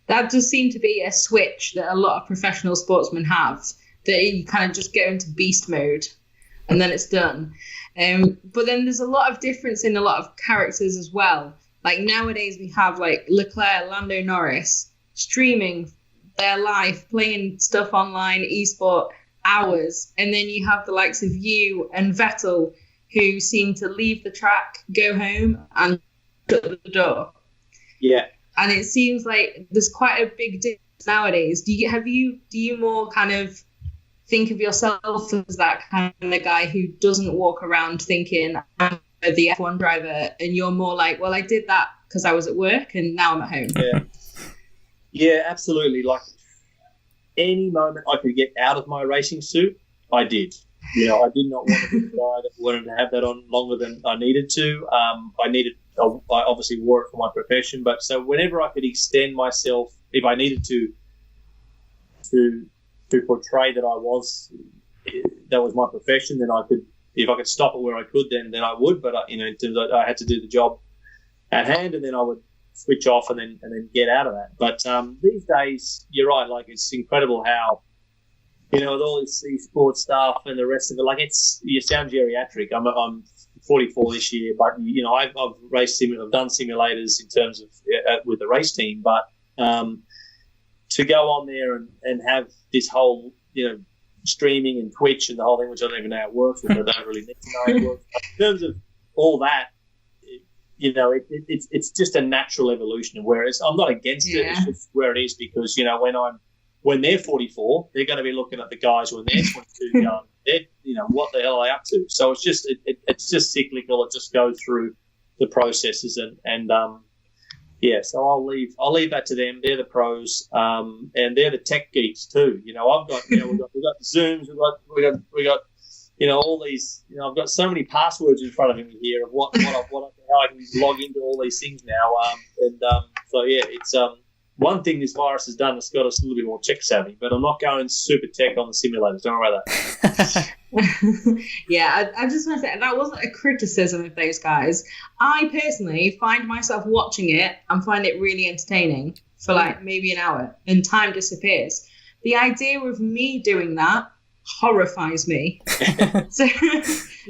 That does seem to be a switch that a lot of professional sportsmen have, that you kind of just go into beast mode and then it's done. But then there's a lot of difference in a lot of characters as well. Like nowadays we have like Leclerc, Lando Norris streaming their life, playing stuff online, esport, hours. And then you have the likes of you and Vettel, who seem to leave the track, go home and shut the door. Yeah. And it seems like there's quite a big difference nowadays. Do you more kind of think of yourself as that kind of guy who doesn't walk around thinking I'm the F1 driver, and you're more like, well, I did that because I was at work and now I'm at home? Yeah, absolutely. Like any moment I could get out of my racing suit, I did. I did not want to be the guy that wanted to have that on longer than I needed to. I obviously wore it for my profession, but so whenever I could extend myself, if I needed to portray that that was my profession, then I could, if I could stop it where I could, then I would. But in terms of, I had to do the job at hand, and then I would switch off and then get out of that. But these days, you're right. Like, it's incredible how, with all this sports stuff and the rest of it, like, you sound geriatric. I'm 44 this year, but I've raced I've done simulators in terms of with the race team, but to go on there and have this whole streaming and Twitch and the whole thing, which I don't even know how it works, which I don't really need to know how it works. In terms of all that, it's just a natural evolution. Whereas I'm not against it; it's just where it is, because when they're 44, they're going to be looking at the guys when they're 22 young. What the hell are they up to? So it's just cyclical. It just goes through the processes, and so I'll leave that to them. They're the pros, and they're the tech geeks too. I've got we've got Zooms, we got all these. I've got so many passwords in front of me here of how I can log into all these things now. It's one thing this virus has done that's got us a little bit more tech savvy, but I'm not going super tech on the simulators. Don't worry about that. I just want to say that wasn't a criticism of those guys. I personally find myself watching it and find it really entertaining for like maybe an hour, and time disappears. The idea of me doing that horrifies me. So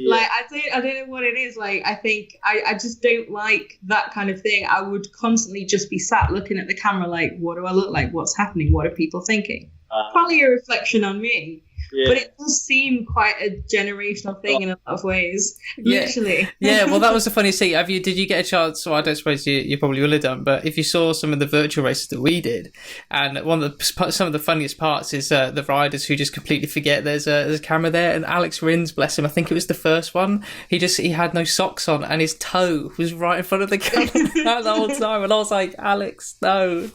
like, I don't know what it is. Like, I think I just don't like that kind of thing. I would constantly just be sat looking at the camera like, what do I look like? What's happening? What are people thinking? Probably a reflection on me. Yeah. But it does seem quite a generational thing in a lot of ways. Literally. Yeah, well, that was the funny thing. Did you get a chance? Well, I don't suppose you probably will have done, but if you saw some of the virtual races that we did, and some of the funniest parts is the riders who just completely forget there's a camera there, and Alex Rins, bless him, I think it was the first one, he had no socks on, and his toe was right in front of the camera the whole time, and I was like, Alex, no.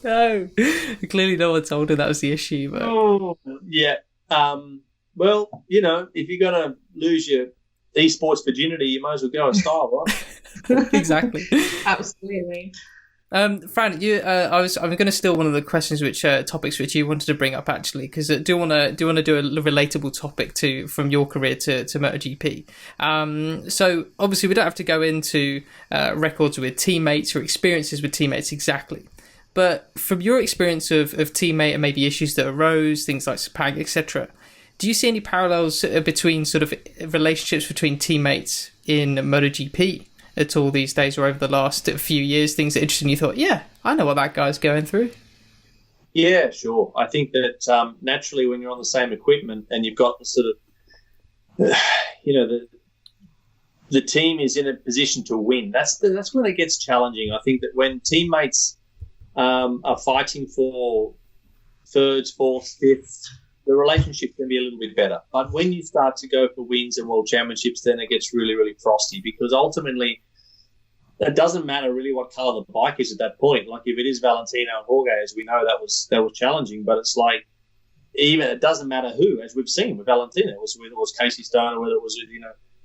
Clearly no one told him that was the issue. But... Oh, yeah. Well, if you're going to lose your esports virginity, you might as well go in style, right? Exactly. Absolutely. Fran, I'm going to steal one of the questions, topics which you wanted to bring up, actually, because I do want to do a relatable topic from your career to MotoGP. So obviously we don't have to go into records with teammates or experiences with teammates exactly. But from your experience of teammate and maybe issues that arose, things like Sepang, etc., Do you see any parallels between sort of relationships between teammates in MotoGP at all these days, or over the last few years, things that interested you thought, yeah, I know what that guy's going through? Yeah, sure. I think that naturally when you're on the same equipment and you've got the sort of, the team is in a position to win, that's when it gets challenging. I think that when teammates are fighting for thirds, fourths, fifths, the relationship can be a little bit better. But when you start to go for wins and world championships, then it gets really, really frosty, because ultimately it doesn't matter really what colour the bike is at that point. Like if it is Valentino and Jorge, as we know, that was challenging. But it's like, even it doesn't matter who, as we've seen with Valentino, whether it was Casey Stone or whether it was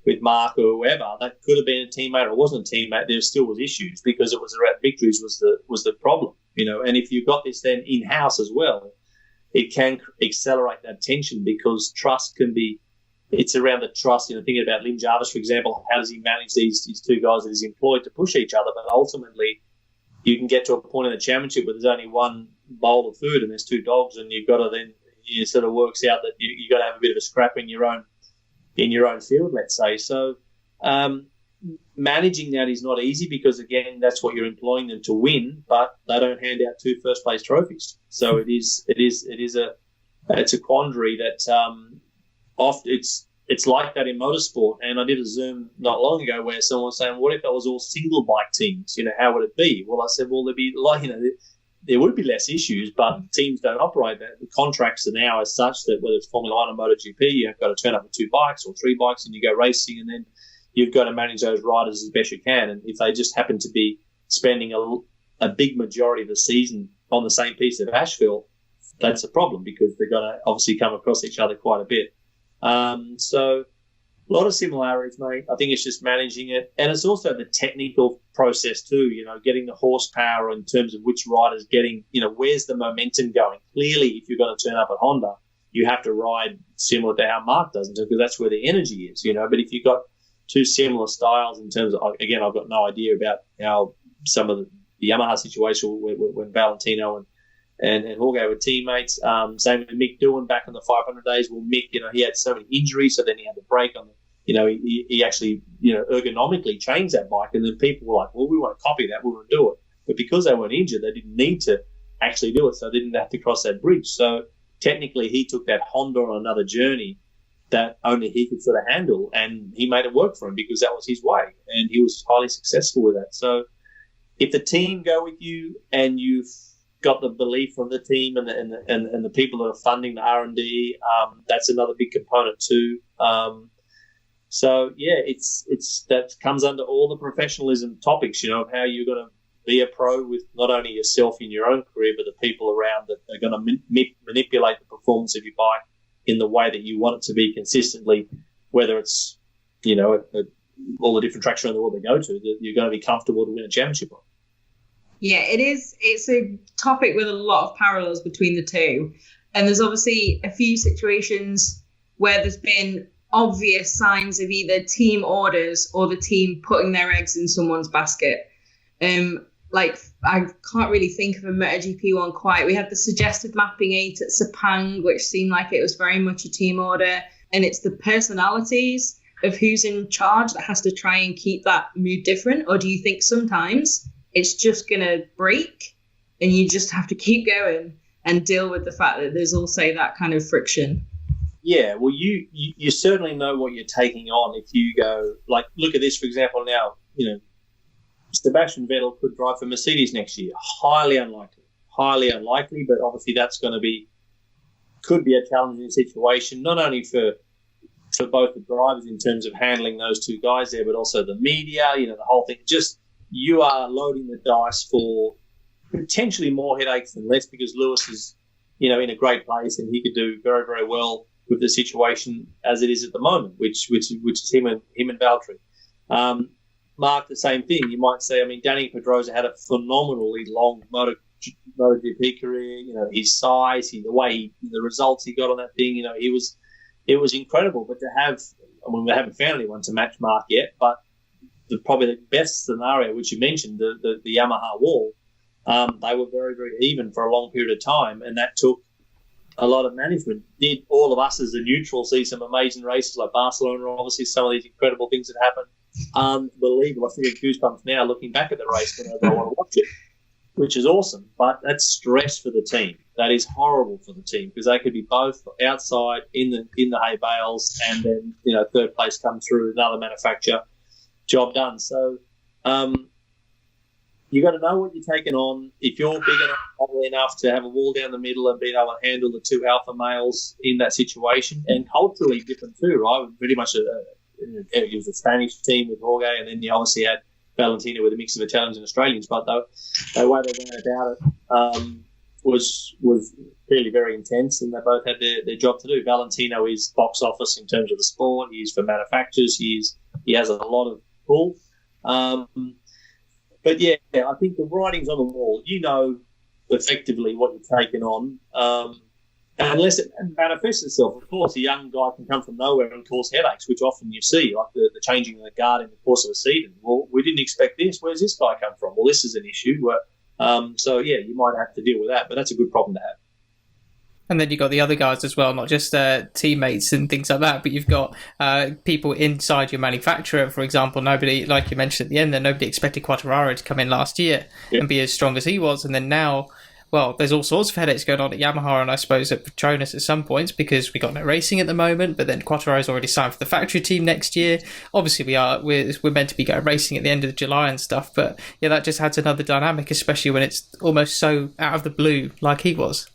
with Mark or whoever, that could have been a teammate or it wasn't a teammate. There still was issues because it was around victories was the problem. And if you've got this then in house as well, it can accelerate that tension, because trust can be. It's around the trust. Thinking about Lynn Jarvis, for example, how does he manage these two guys that he's employed to push each other? But ultimately, you can get to a point in the championship where there's only one bowl of food and there's two dogs, and you've got to then it sort of works out that you got to have a bit of a scrap in your own field, let's say. So managing that is not easy, because again, that's what you're employing them to win, but they don't hand out 2 first place trophies. So it's a quandary that often it's like that in motorsport. And I did a Zoom not long ago where someone was saying, what if it was all single bike teams? How would it be? Well, I said, well, there'd be there would be less issues, but teams don't operate that. The contracts are now as such that whether it's Formula One or MotoGP, you've got to turn up with 2 bikes or 3 bikes and you go racing, and then you've got to manage those riders as best you can. And if they just happen to be spending a big majority of the season on the same piece of asphalt, that's a problem, because they're going to obviously come across each other quite a bit. So a lot of similarities, mate. I think it's just managing it. And it's also the technical process too, getting the horsepower in terms of which rider's getting, where's the momentum going. Clearly, if you're going to turn up at Honda, you have to ride similar to how Mark does, because that's where the energy is, But if you've got 2 similar styles in terms of, again, I've got no idea about how some of the Yamaha situation when Valentino and Jorge were teammates. Same with Mick Doohan back in the 500 days. Well, Mick, he had so many injuries, so then he had to break on the, he actually, ergonomically changed that bike, and then people were like, well, we want to copy that, we want to do it. But because they weren't injured, they didn't need to actually do it, so they didn't have to cross that bridge. So technically, he took that Honda on another journey that only he could sort of handle, and he made it work for him because that was his way, and he was highly successful with that. So if the team go with you and you've got the belief from the team and the people that are funding the R&D, that's another big component too. So yeah, it's that comes under all the professionalism topics, of how you're going to be a pro with not only yourself in your own career, but the people around that are going to manipulate the performance of your bike in the way that you want it to be consistently, whether it's, all the different tracks around the world they go to, that you're going to be comfortable to win a championship on. Yeah, it is. It's a topic with a lot of parallels between the two. And there's obviously a few situations where there's been obvious signs of either team orders or the team putting their eggs in someone's basket. Like, I can't really think of a MotoGP one quite. We had the suggested mapping 8 at Sepang, which seemed like it was very much a team order. And it's the personalities of who's in charge that has to try and keep that mood different? Or do you think sometimes it's just going to break and you just have to keep going and deal with the fact that there's also that kind of friction? Yeah, well, you certainly know what you're taking on if you go, like, look at this, for example, now, Sebastian Vettel could drive for Mercedes next year. Highly unlikely, but obviously that's going to could be a challenging situation, not only for both the drivers in terms of handling those two guys there, but also the media, the whole thing. Just, you are loading the dice for potentially more headaches than less, because Lewis is, in a great place and he could do very, very well with the situation as it is at the moment, which is him and Valtteri. Mark, the same thing. You might say, Danny Pedrosa had a phenomenally long MotoGP career. His size, the way the results he got on that thing, it was incredible. But to have, we haven't found anyone to match Mark yet, but probably the best scenario, which you mentioned, the Yamaha wall, they were very, very even for a long period of time, and that took a lot of management. Did all of us as a neutral see some amazing races like Barcelona? Obviously, some of these incredible things that happened. Unbelievable. I still get goosebumps now looking back at the race whenever I want to watch it, which is awesome. But that's stress for the team. That is horrible for the team because they could be both outside in the hay bales, and then third place comes through another manufacturer. Job done. So you got to know what you're taking on. If you're big enough, ugly enough to have a wall down the middle and being able to handle the two alpha males in that situation, and culturally different too, right? Pretty much it was a Spanish team with Jorge, and then you obviously had Valentino with a mix of Italians and Australians. But the way they went about it was clearly very intense, and they both had their job to do. Valentino is box office in terms of the sport. He's for manufacturers. He has a lot of pull. But yeah, I think the writing's on the wall. You know effectively what you're taking on. Unless it manifests itself. Of course, a young guy can come from nowhere and cause headaches, which often you see, like the changing of the guard in the course of a season. Well, we didn't expect this. Where's this guy come from? Well, this is an issue. So, yeah, you might have to deal with that, but that's a good problem to have. And then you've got the other guys as well, not just teammates and things like that, but you've got people inside your manufacturer. For example, nobody, like you mentioned at the end there, nobody expected Quartararo to come in last year and be as strong as he was. And then now, well, there's all sorts of headaches going on at Yamaha and I suppose at Petronas at some points because we got no racing at the moment, but then Quartararo's already signed for the factory team next year. Obviously we're meant to be going racing at the end of July and stuff, but yeah, that just adds another dynamic, especially when it's almost so out of the blue like he was.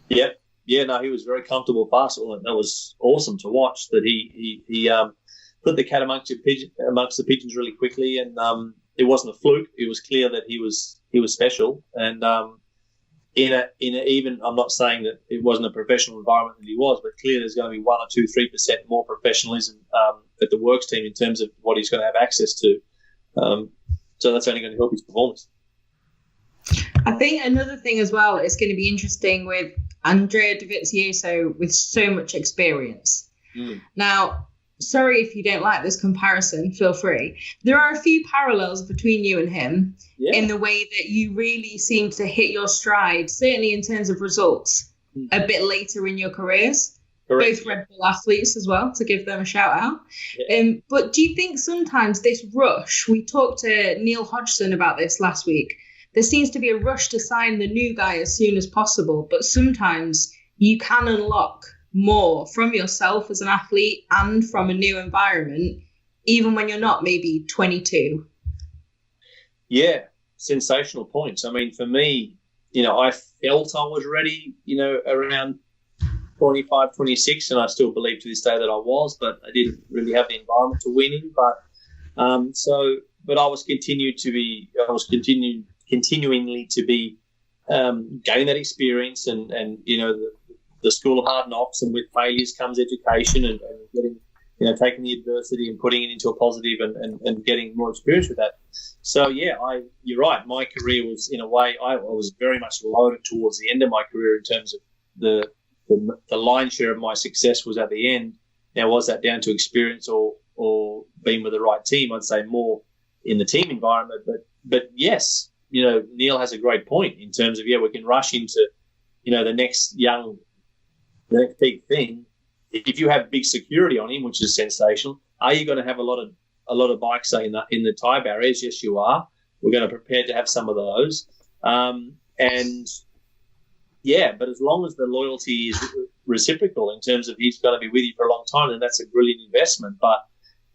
Yep. Yeah, no, he was very comfortable past it, and that was awesome to watch. That he put the cat amongst the pigeons really quickly, and it wasn't a fluke. It was clear that he was special, and even I'm not saying that it wasn't a professional environment that he was, but clearly there's going to be 1 or 2, 3% more professionalism at the works team in terms of what he's going to have access to. So that's only going to help his performance. I think another thing as well is going to be interesting with Andrea Dovizioso with so much experience. Now, sorry if you don't like this comparison, feel free. There are a few parallels between you and him in the way that you really seem to hit your stride, certainly in terms of results, a bit later in your careers. Correct. Both Red Bull athletes as well, to give them a shout out. But do you think sometimes this rush, we talked to Neil Hodgson about this last week, there seems to be a rush to sign the new guy as soon as possible, but sometimes you can unlock more from yourself as an athlete and from a new environment, even when you're not maybe 22. Yeah, sensational points. I mean, for me, I felt I was ready, around 25, 26, and I still believe to this day that I was, but I didn't really have the environment to win in. But I was continuingly to be gain that experience and the school of hard knocks, and with failures comes education and getting taking the adversity and putting it into a positive and getting more experience with that. So yeah, you're right, my career was, in a way, I was very much loaded towards the end of my career in terms of the lion's share of my success was at the end. Now, was that down to experience or being with the right team? I'd say more in the team environment, but yes, Neil has a great point in terms of, we can rush into, the next big thing. If you have big security on him, which is sensational, are you going to have a lot of bikes, say, in the tyre barriers? Yes, you are. We're going to prepare to have some of those. But as long as the loyalty is reciprocal in terms of he's going to be with you for a long time, then that's a brilliant investment. But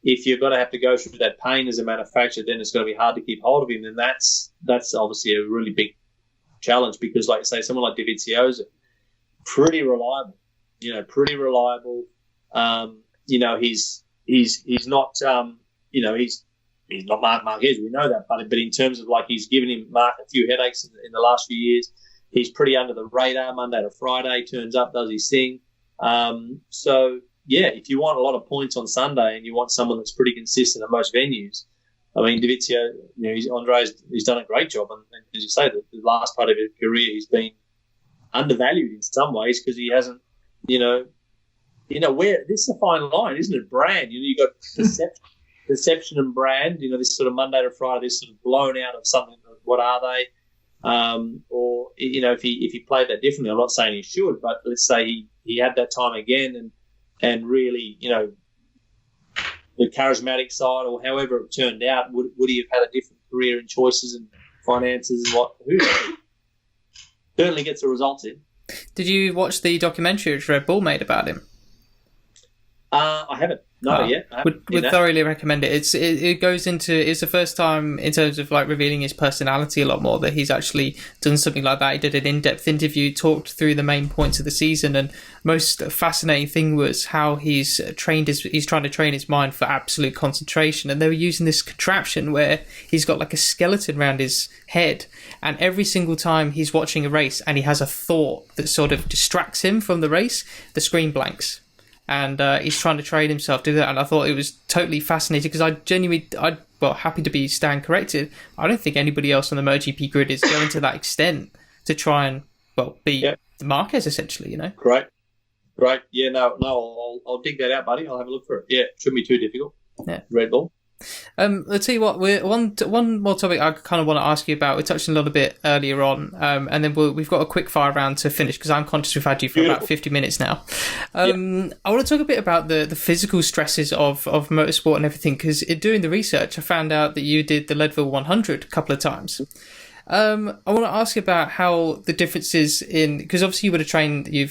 if you're going to have to go through that pain as a manufacturer, then it's going to be hard to keep hold of him. And that's obviously a really big challenge because, like I say, someone like Dovizioso, pretty reliable. He's not Marc Marquez. We know that, but in terms of he's given Marc a few headaches in the last few years. He's pretty under the radar. Monday to Friday, turns up, does his thing. If you want a lot of points on Sunday and you want someone that's pretty consistent at most venues, I mean, Dovizio, he's done a great job. And as you say, the last part of his career, he's been undervalued in some ways because he hasn't, where this is a fine line, isn't it? Brand, you've got perception and brand, this sort of Monday to Friday, this sort of blown out of something. What are they? Or if he played that differently, I'm not saying he should, but let's say he had that time again and really, the charismatic side or however it turned out, would he have had a different career and choices and finances and what? Who knows? Certainly gets the results in. Did you watch the documentary which Red Bull made about him? I haven't. Not yet. Would thoroughly recommend it. It goes into, it's the first time in terms of like revealing his personality a lot more that he's actually done something like that. He did an in-depth interview, talked through the main points of the season, and most fascinating thing was how he's trying to train his mind for absolute concentration. And they were using this contraption where he's got like a skeleton around his head, and every single time he's watching a race and he has a thought that sort of distracts him from the race, the screen blanks. And he's trying to train himself to do that, and I thought it was totally fascinating because happy to be stand corrected. I don't think anybody else on the MotoGP grid is going to that extent to try and beat Marquez essentially. Great. Yeah, no, I'll dig that out, buddy. I'll have a look for it. Yeah, shouldn't be too difficult. Yeah, Red Bull. I'll tell you what. One more topic I kind of want to ask you about. We touched on a little bit earlier on, and then we've got a quick fire round to finish because I'm conscious we've had you for about 50 minutes now. I want to talk a bit about the physical stresses of motorsport and everything, because doing the research, I found out that you did the Leadville 100 a couple of times. I want to ask you about how the differences in, because obviously you would have trained, your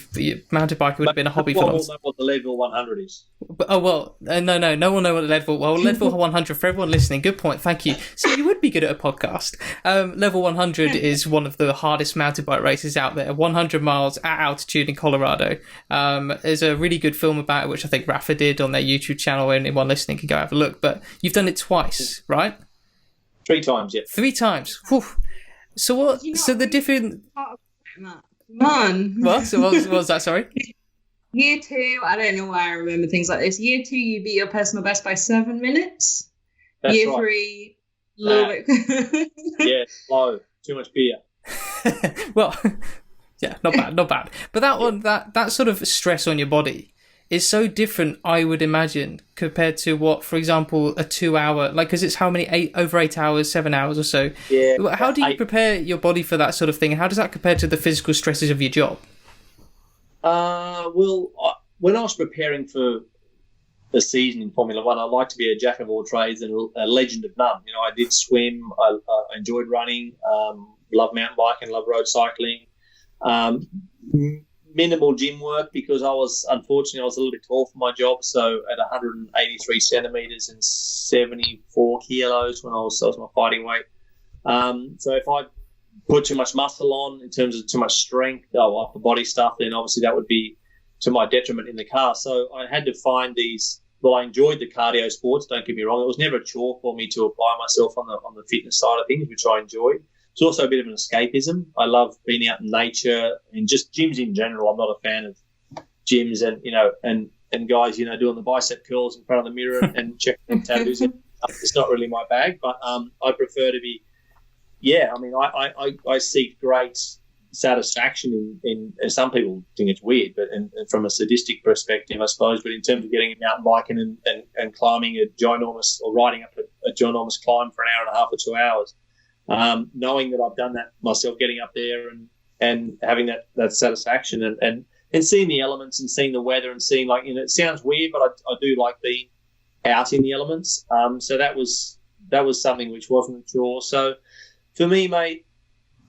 mountain biking would have been a hobby for long. No one know what the Leadville 100 is. No one know what the Leadville. Well, Leadville 100 for everyone listening. Good point, thank you. So you would be good at a podcast. Level 100 is one of the hardest mountain bike races out there. 100 miles at altitude in Colorado. There's a really good film about it, which I think Rafa did on their YouTube channel. Anyone listening can go have a look. But you've done it twice, right? 3 times, yeah. 3 times. Whew. So what? So the different. Man. What? So what was that? Sorry. Year 2, I don't know why I remember things like this. Year 2, you beat your personal best by 7 minutes. That's Year right. 3, a little bit. Yeah, slow. Too much beer. Well, yeah, not bad. But that one, that sort of stress on your body is so different, I would imagine, compared to what, for example, a 2 hour, because it's how many, over 8 hours, 7 hours or so. Yeah. How do you prepare your body for that sort of thing? How does that compare to the physical stresses of your job? When I was preparing for the season in Formula One, I like to be a jack of all trades and a legend of none. I did swim, I enjoyed running, love mountain biking, love road cycling. Minimal gym work because I was a little bit tall for my job. So at 183 centimeters and 74 kilos that was my fighting weight. So if I put too much muscle on in terms of too much strength, upper body stuff, then obviously that would be to my detriment in the car. So I had to find these. Well, I enjoyed the cardio sports. Don't get me wrong; it was never a chore for me to apply myself on the fitness side of things, which I enjoyed. It's also a bit of an escapism. I love being out in nature and just gyms in general. I'm not a fan of gyms and guys doing the bicep curls in front of the mirror and checking them tattoos. It's not really my bag, but I prefer to be. Yeah, I mean, I seek great satisfaction in and some people think it's weird, but from a sadistic perspective, I suppose. But in terms of getting mountain biking and climbing a ginormous or riding up a ginormous climb for an hour and a half or 2 hours. Knowing that I've done that myself, getting up there and having that satisfaction and seeing the elements and seeing the weather and seeing it sounds weird, but I do like being out in the elements. So that was something which wasn't a chore. So for me, mate,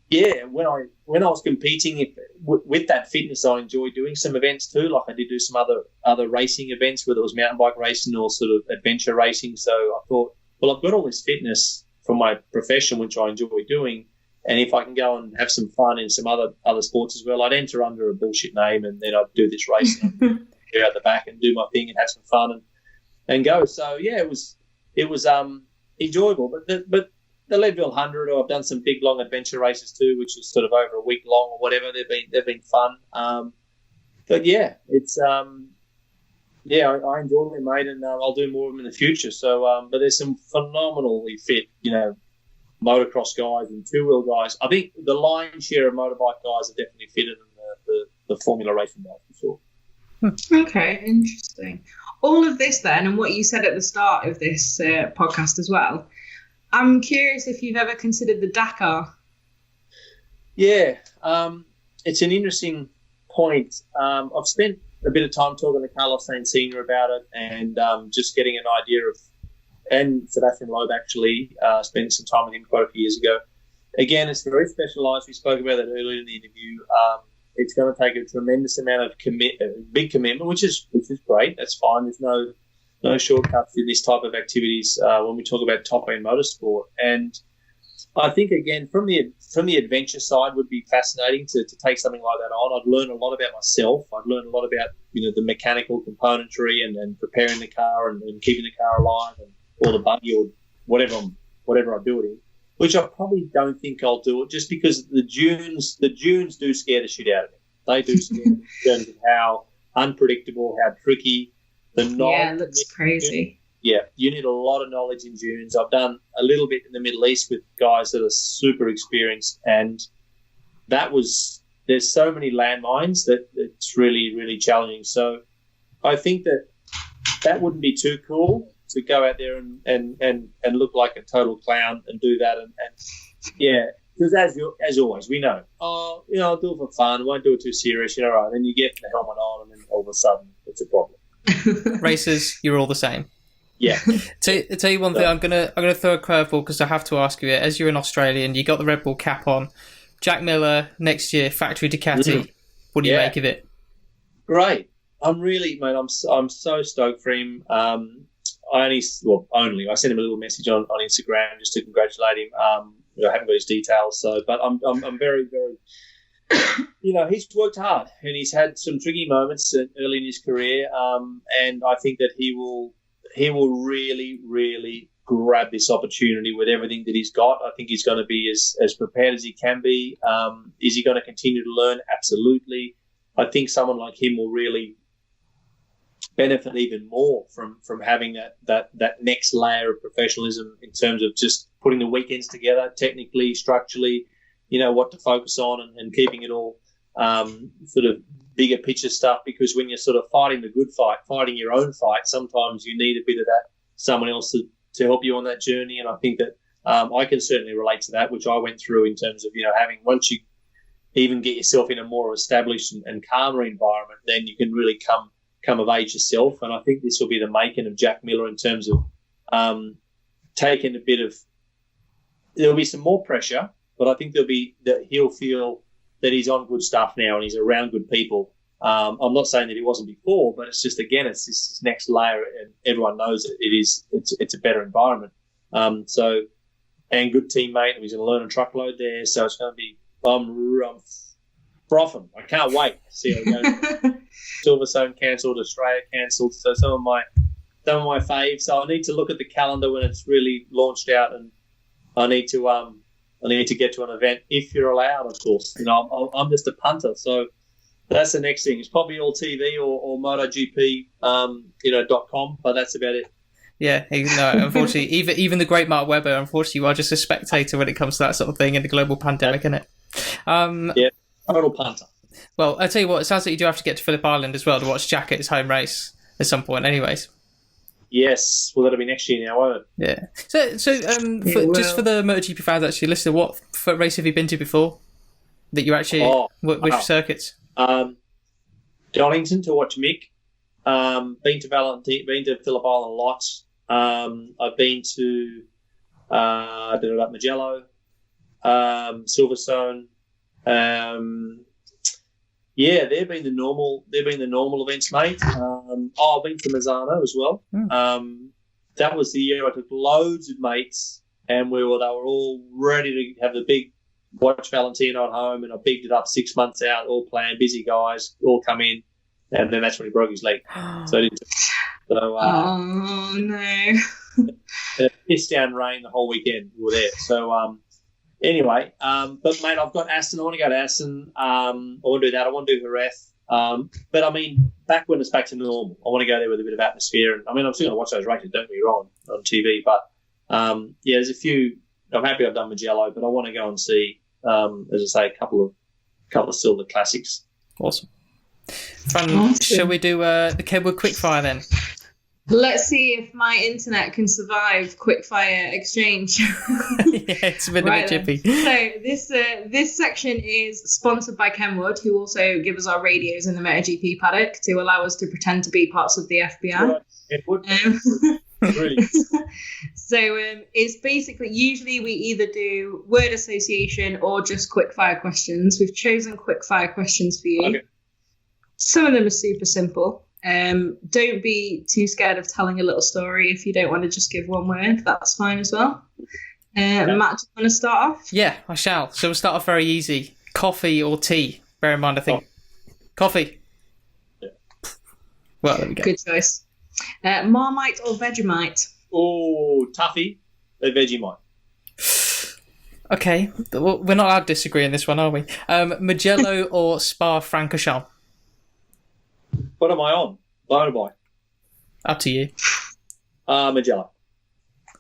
yeah, when I was competing with that fitness, I enjoyed doing some events too. Like I did do some other racing events, whether it was mountain bike racing or sort of adventure racing. So I thought, well, I've got all this fitness from my profession, which I enjoy doing, and if I can go and have some fun in some other sports as well, I'd enter under a bullshit name and then I'd do this racing, go out the back and do my thing and have some fun and go. So yeah, it was enjoyable. But the Leadville 100, I've done some big long adventure races too, which is sort of over a week long or whatever. They've been fun. But yeah, it's I enjoy them, mate, and I'll do more of them in the future. So, but there's some phenomenally fit, motocross guys and two-wheel guys. I think the lion's share of motorbike guys are definitely fitter than the Formula racing guys, for sure. Okay, interesting. All of this then, and what you said at the start of this podcast as well, I'm curious if you've ever considered the Dakar. Yeah, it's an interesting point. I've spent a bit of time talking to Carlos Sainz Sr. about it, and just getting an idea of, and Sebastian Loeb actually spent some time with him quite a few years ago. Again, it's very specialised. We spoke about that earlier in the interview. It's going to take a tremendous amount of big commitment, which is great. That's fine. There's no shortcuts in this type of activities when we talk about top end motorsport. And I think again from the adventure side would be fascinating to take something like that on. I'd learn a lot about myself. I'd learn a lot about the mechanical componentry and preparing the car and keeping the car alive or the buggy or whatever I build in. Which I probably don't think I'll do it just because the dunes do scare the shit out of me. They do scare me in terms of how unpredictable, how tricky. It looks crazy. Yeah, you need a lot of knowledge in dunes. I've done a little bit in the Middle East with guys that are super experienced, and there's so many landmines that it's really, really challenging. So I think that wouldn't be too cool to go out there and look like a total clown and do that. And because as always, we know, I'll do it for fun. I won't do it too serious, right? Then you get the helmet on and then all of a sudden it's a problem. Racers, you're all the same. Yeah. Tell you one thing, I'm gonna throw a curveball because I have to ask you it. As you're an Australian, you got the Red Bull cap on. Jack Miller next year, factory Ducati. What do you make of it? Great. I'm really, mate. I'm so stoked for him. I sent him a little message on Instagram just to congratulate him. I haven't got his details, but I'm very, very. He's worked hard and he's had some tricky moments early in his career, and I think that he will really, really grab this opportunity with everything that he's got. I think he's going to be as prepared as he can be. Is he going to continue to learn? Absolutely. I think someone like him will really benefit even more from having that next layer of professionalism in terms of just putting the weekends together, technically, structurally, what to focus on and keeping it all sort of bigger picture stuff, because when you're sort of fighting the good fight, fighting your own fight, sometimes you need a bit of that, someone else to help you on that journey. And I think that I can certainly relate to that, which I went through in terms of, having, once you even get yourself in a more established and calmer environment, then you can really come of age yourself. And I think this will be the making of Jack Miller in terms of taking a bit of, there'll be some more pressure, but I think he'll feel that he's on good stuff now and he's around good people. I'm not saying that he wasn't before, but it's just, again, it's this next layer, and everyone knows it's a better environment. And good teammate, and he's going to learn a truckload there. So it's going to be, I'm frothing. I can't wait to see how it goes. Silverstone cancelled, Australia cancelled. So some of my faves. So I need to look at the calendar when it's really launched out, and I need to get to an event if you're allowed, of course. I'm just a punter, so that's the next thing. It's probably all TV or MotoGP, .com, but that's about it. Yeah, no, unfortunately, even the great Mark Webber, unfortunately, you are just a spectator when it comes to that sort of thing in the global pandemic, isn't it? Yeah, total punter. Well, I tell you what, it sounds like you do have to get to Phillip Island as well to watch Jack at his home race at some point, anyways. Yes, well, that'll be next year now, won't it? Yeah. So, just for the MotoGP fans actually listening, what race have you been to before that you actually? Which circuits? Donington to watch Mick. Been to Phillip Island a lot. I've been to Mugello, Silverstone. They've been the normal events, mate. I've been to Mazzano as well. That was the year I took loads of mates, and they were all ready to have the big watch Valentino at home, and I bigged it up 6 months out, all planned, busy guys, all come in, and then that's when he broke his leg. So I didn't. Oh no! It pissed down rain the whole weekend. We were there. So anyway, but mate, I've got Aston. I want to go to Aston. I want to do that. I want to do Jerez. But I mean, back when it's back to normal, I want to go there with a bit of atmosphere. And I mean, I'm still going to watch those races, don't get me wrong, on TV. But there's a few. I'm happy I've done Mugello, but I want to go and see, as I say, a couple of silver classics. Awesome. Fun. Awesome. Shall we do the Kenwood Quickfire then? Let's see if my internet can survive quickfire exchange. Yeah, it's been a bit chippy. So this section is sponsored by Kenwood, who also give us our radios in the MotoGP paddock to allow us to pretend to be parts of the FBI. Really. So it's basically, usually we either do word association or just quickfire questions. We've chosen quickfire questions for you. Okay. Some of them are super simple. Don't be too scared of telling a little story. If you don't want to just give one word, that's fine as well. Matt, do you want to start off? Yeah, I shall. So we'll start off very easy. Coffee or tea? Bear in mind, I think coffee. Yeah. Well, there we go. Good choice. Marmite or Vegemite? Oh, Tuffy, the Vegemite. Okay, well, we're not allowed to disagree on this one, are we? Mugello or Spa-Francorchamps? What am I on? Motorbike. Up to you. Magellan.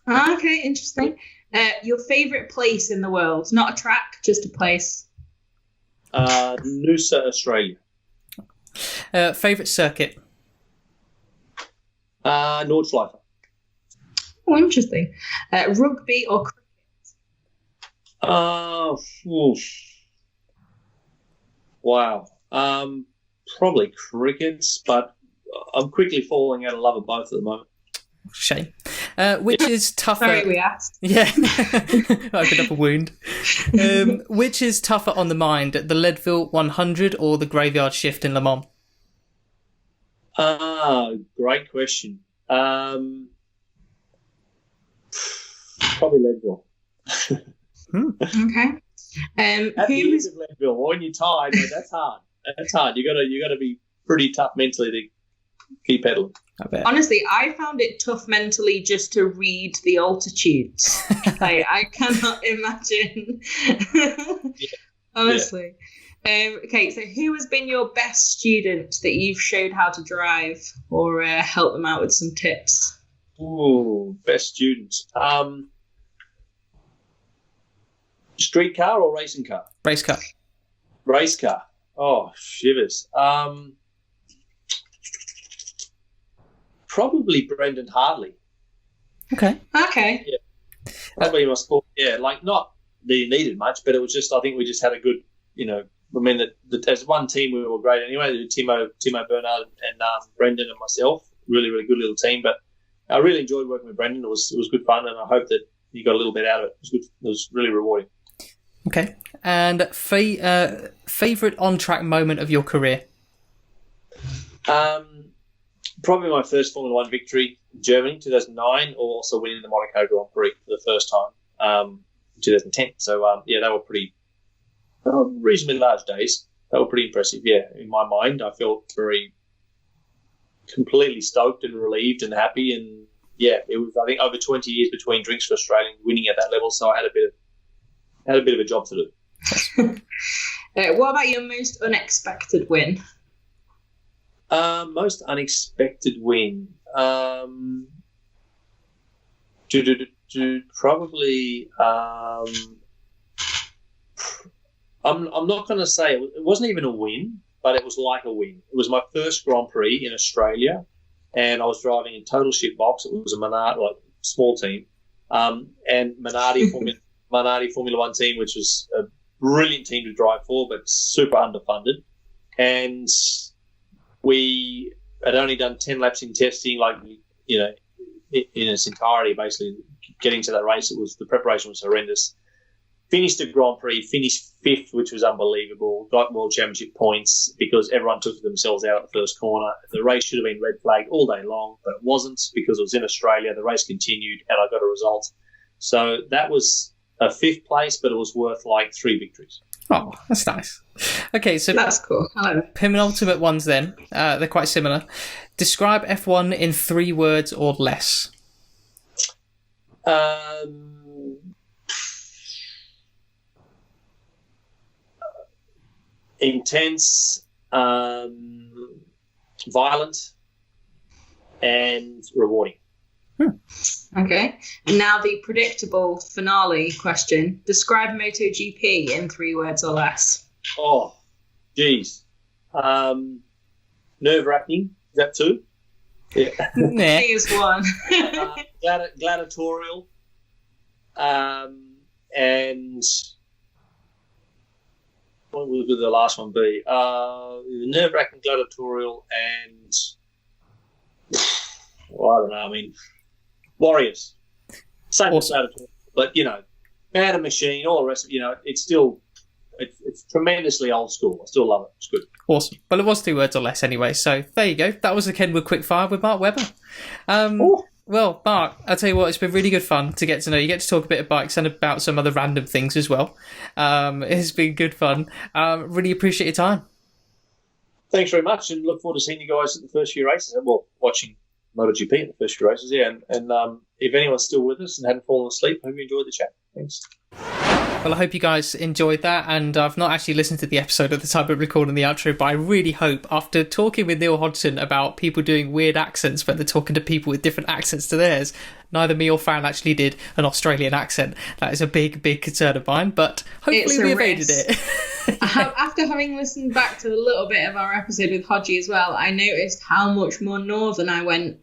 Okay, interesting. Your favourite place in the world? Not a track, just a place. Noosa, Australia. Favourite circuit? Nordschleife. Oh, interesting. Rugby or cricket? Wow. Probably crickets, but I'm quickly falling out of love of both at the moment. Shame. Which is tougher? Sorry, we asked. Yeah, opened up a wound. Which is tougher on the mind, the Leadville 100 or the Graveyard Shift in Le Mans? Great question. Probably Leadville. Okay. At the end of Leadville, when you're tired, mate, that's hard. That's hard. You gotta be pretty tough mentally to keep pedaling. I bet. Honestly, I found it tough mentally just to read the altitudes. I cannot imagine. Honestly. Okay, so who has been your best student that you've showed how to drive or helped them out with some tips? Ooh, best student. Street car or racing car? Race car. Race car. Oh, shivers. Probably Brendan Hartley. Okay. Okay. Yeah. Probably my sport. Yeah, like not that he needed much, but it was just, I think we just had a good, I mean, as one team we were great anyway. Timo Bernard and Brendan and myself, really, really good little team. But I really enjoyed working with Brendan. It was good fun, and I hope that you got a little bit out of it. It was good. It was really rewarding. Okay. And favourite on-track moment of your career? Probably my first Formula One victory in Germany, 2009, or also winning the Monaco Grand Prix for the first time in 2010. So, they were pretty reasonably large days. They were pretty impressive, yeah. In my mind, I felt very completely stoked and relieved and happy. And, yeah, it was, I think, over 20 years between Drinks for Australia and winning at that level, so I had a bit of a job to do. What about your most unexpected win? Most unexpected win. Probably. I'm not going to say it wasn't even a win, but it was like a win. It was my first Grand Prix in Australia, and I was driving in total shit box. It was a Minardi, small team, and Minardi Formula One team, which was a brilliant team to drive for, but super underfunded, and we had only done 10 laps in testing, in its entirety. Basically, getting to that race, the preparation was horrendous. Finished the Grand Prix, finished fifth, which was unbelievable. Got World Championship points because everyone took themselves out at the first corner. The race should have been red flagged all day long, but it wasn't because it was in Australia. The race continued, and I got a result. So that was a fifth place, but it was worth 3 victories. Oh, that's nice. Okay, so that's cool. Penultimate ones then. They're quite similar. Describe F1 in 3 words or less. Intense, violent, and rewarding. Okay. And now the predictable finale question. Describe MotoGP in 3 words or less. Oh, geez. Nerve-wracking. Is that 2? Yeah. Yeah. Here's one. Gladiatorial. And what would the last one be? Nerve-wracking, gladiatorial, and well, I don't know. I mean, Warriors. Same as gladiatorial, but Man and Machine, all the rest of it. It's still it's tremendously old school. I still love it. It's good. Awesome. Well, it was 2 words or less anyway, so there you go. That was the Kenwood Quickfire with Mark Webber. Well, Mark, I'll tell you what, it's been really good fun to get to know you. Get to talk a bit of bikes and about some other random things as well. It's been good fun. Really appreciate your time. Thanks very much, and look forward to seeing you guys at the first few races. Well, watching MotoGP at the first few races, yeah. And if anyone's still with us and hadn't fallen asleep, I hope you enjoyed the chat. Thanks. Well, I hope you guys enjoyed that, and I've not actually listened to the episode at the time of recording the outro, but I really hope, after talking with Neil Hodgson about people doing weird accents when they're talking to people with different accents to theirs, neither me or Fran actually did an Australian accent. That is a big, big concern of mine, but hopefully we evaded it. After having listened back to a little bit of our episode with Hodgie as well, I noticed how much more northern I went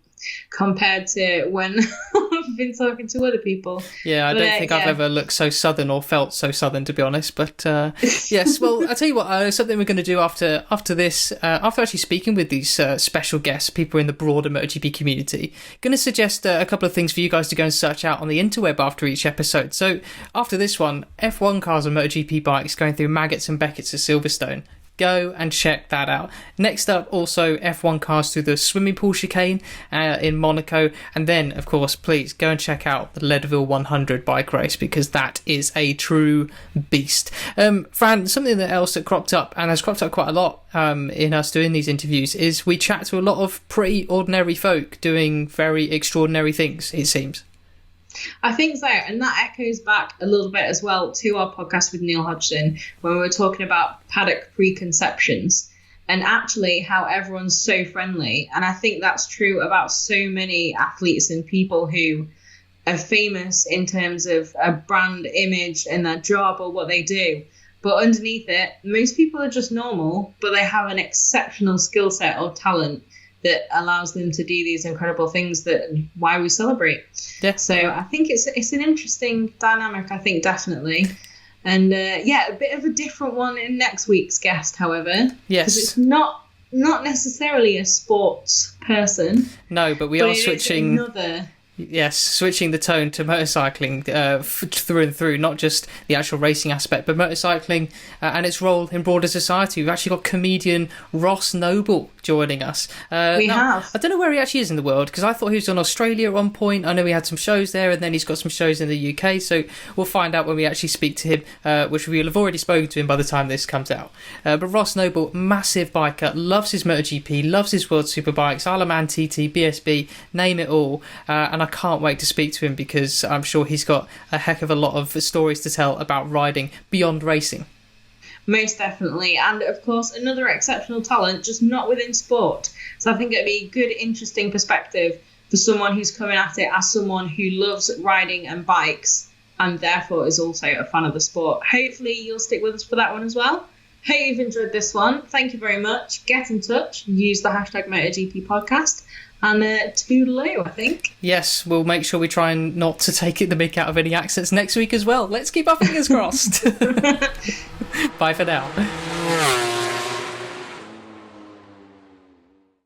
compared to when I've been talking to other people. Yeah, I don't think I've ever looked so southern or felt so southern, to be honest. But yes, well, I'll tell you what, something we're going to do after this, after actually speaking with these special guests, people in the broader MotoGP community, going to suggest a couple of things for you guys to go and search out on the interweb after each episode. So after this one, F1 cars and MotoGP bikes going through Maggotts and Beckett's of Silverstone. Go and check that out. Next up, also F1 cars through the swimming pool chicane in Monaco. And then, of course, please go and check out the Leadville 100 bike race, because that is a true beast. Fran, something else that cropped up, and has cropped up quite a lot in us doing these interviews, is we chat to a lot of pretty ordinary folk doing very extraordinary things, it seems. I think so, and that echoes back a little bit as well to our podcast with Neil Hodgson when we were talking about paddock preconceptions and actually how everyone's so friendly. And I think that's true about so many athletes and people who are famous in terms of a brand image and their job or what they do. But underneath it, most people are just normal, but they have an exceptional skill set or talent that allows them to do these incredible things that why we celebrate. Yeah. So I think it's an interesting dynamic, I think, definitely. And a bit of a different one in next week's guest, however. Yes. Because it's not necessarily a sports person. No, but we are switching... Yes, switching the tone to motorcycling through and through, not just the actual racing aspect, but motorcycling and its role in broader society. We've actually got comedian Ross Noble joining us. We have. I don't know where he actually is in the world, because I thought he was in Australia at one point. I know he had some shows there, and then he's got some shows in the UK, so we'll find out when we actually speak to him, which we will have already spoken to him by the time this comes out. But Ross Noble, massive biker, loves his MotoGP, loves his World Superbikes, Isle of Man TT, BSB, name it all, and I can't wait to speak to him, because I'm sure he's got a heck of a lot of stories to tell about riding beyond racing. Most definitely. And of course, another exceptional talent, just not within sport. So I think it'd be a good, interesting perspective for someone who's coming at it as someone who loves riding and bikes and therefore is also a fan of the sport. Hopefully you'll stick with us for that one as well. Hope you've enjoyed this one. Thank you very much. Get in touch. Use the hashtag MotoGP podcast. And toodaloo, I think. Yes, we'll make sure we try and not to take the mick out of any accents next week as well. Let's keep our fingers crossed. Bye for now.